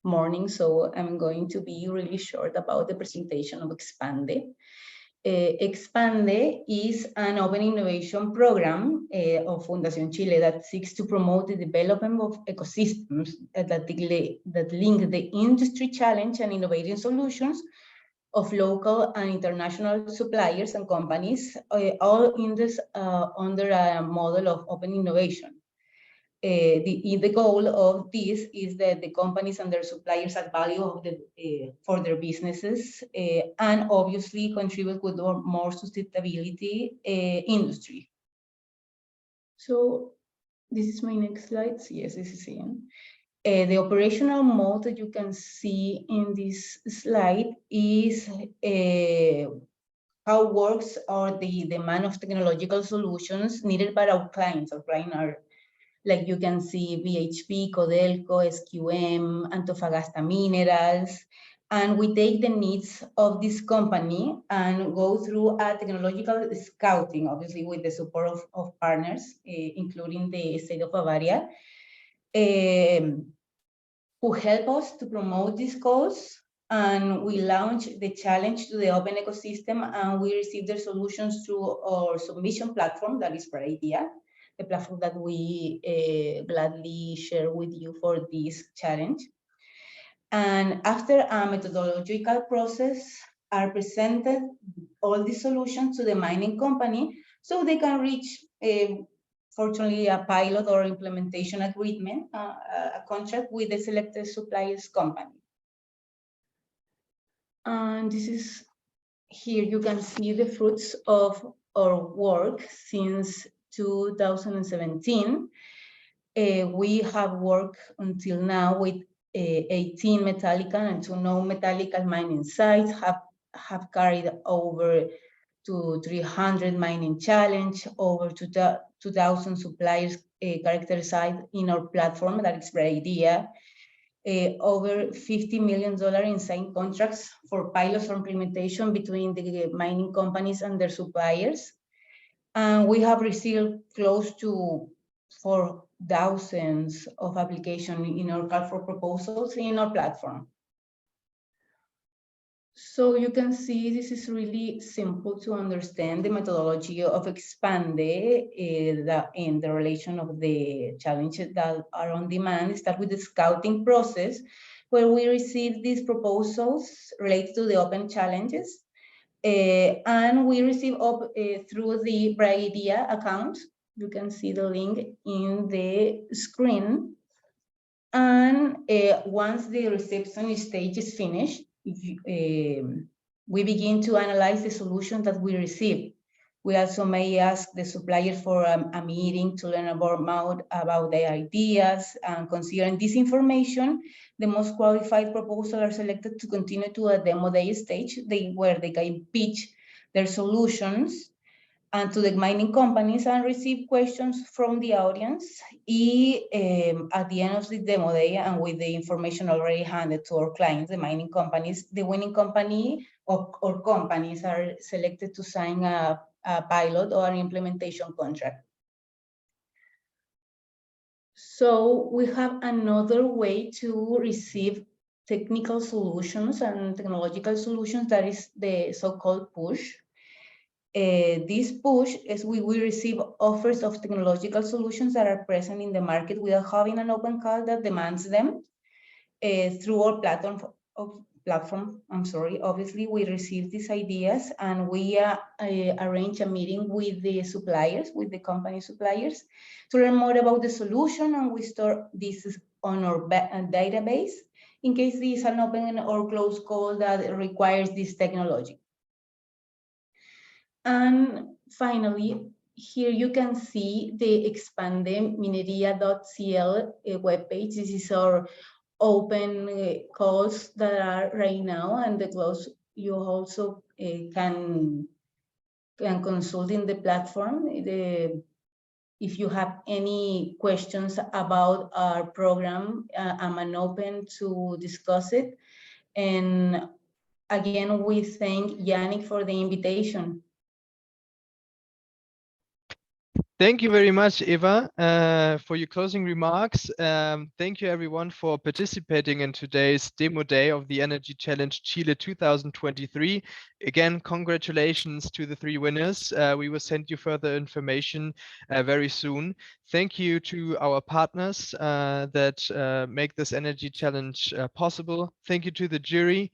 morning, so I'm going to be really short about the presentation of Expande. Expande is an open innovation program of Fundación Chile that seeks to promote the development of ecosystems that link the industry challenge and innovating solutions of local and international suppliers and companies, all in this under a model of open innovation. The goal of this is that the companies and their suppliers add value for their businesses and obviously contribute with more sustainability industry. So this is my next slide. Yes, this is it. The operational mode that you can see in this slide is how works or the demand of technological solutions needed by our clients. Our clients are, like you can see, BHP, Codelco, SQM, Antofagasta Minerals, and we take the needs of this company and go through a technological scouting, obviously with the support of partners, including the state of Bavaria, who help us to promote these goals. And we launch the challenge to the open ecosystem, and we receive their solutions through our submission platform, that is Idea, the platform that we gladly share with you for this challenge. And after a methodological process are presented all the solutions to the mining company so they can reach fortunately a pilot or implementation agreement, a contract with the selected suppliers company. And this is, here you can see the fruits of our work since 2017. We have worked until now with 18 metallic and 2 non-metallic mining sites, have carried over to 300 mining challenge, over 2,000 suppliers characterized in our platform, that is Idea, over $50 million in signed contracts for pilots for implementation between the mining companies and their suppliers. And we have received close to 4,000 of applications in our call for proposals in our platform. So you can see this is really simple to understand the methodology of Expande in the relation of the challenges that are on demand. Start with the scouting process, where we receive these proposals related to the open challenges. And we receive through the Idea account. You can see the link in the screen. And once the reception stage is finished, we begin to analyze the solution that we receive. We also may ask the supplier for a meeting to learn about their ideas, and considering this information, the most qualified proposals are selected to continue to a demo day stage, where they can pitch their solutions and to the mining companies and receive questions from the audience. At the end of the demo day, and with the information already handed to our clients, the mining companies, the winning company or companies are selected to sign a pilot or an implementation contract. So we have another way to receive technical solutions and technological solutions, that is the so-called push. This push is we receive offers of technological solutions that are present in the market without having an open call that demands them. Through our platform, obviously we receive these ideas and we arrange a meeting with the suppliers, with the company suppliers, to learn more about the solution, and we store this on our database in case there is an open or closed call that requires this technology. And finally, here you can see the expandemineria.cl webpage. This is our open calls that are right now, and the close you also can consult in the platform. If you have any questions about our program, I'm open to discuss it. And again, we thank Yannick for the invitation. Thank you very much, Eva, for your closing remarks. Thank you, everyone, for participating in today's demo day of the Energy Challenge Chile 2023. Again, congratulations to the 3 winners. We will send you further information very soon. Thank you to our partners that make this Energy Challenge possible. Thank you to the jury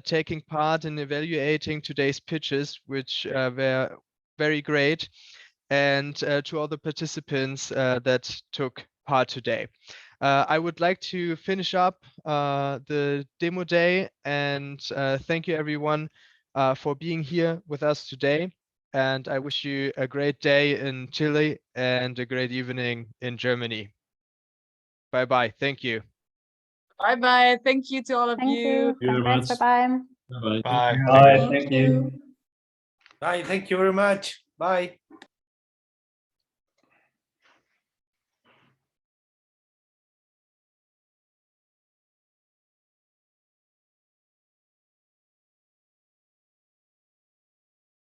taking part in evaluating today's pitches, which were very great, and to all the participants that took part today. I would like to finish up the demo day and thank you everyone for being here with us today. And I wish you a great day in Chile and a great evening in Germany. Bye-bye. Thank you. Bye-bye. Thank you to all of you. Congrats. Bye-bye. Bye-bye. Bye. Bye. Thank you. Bye. Thank you very much. Bye.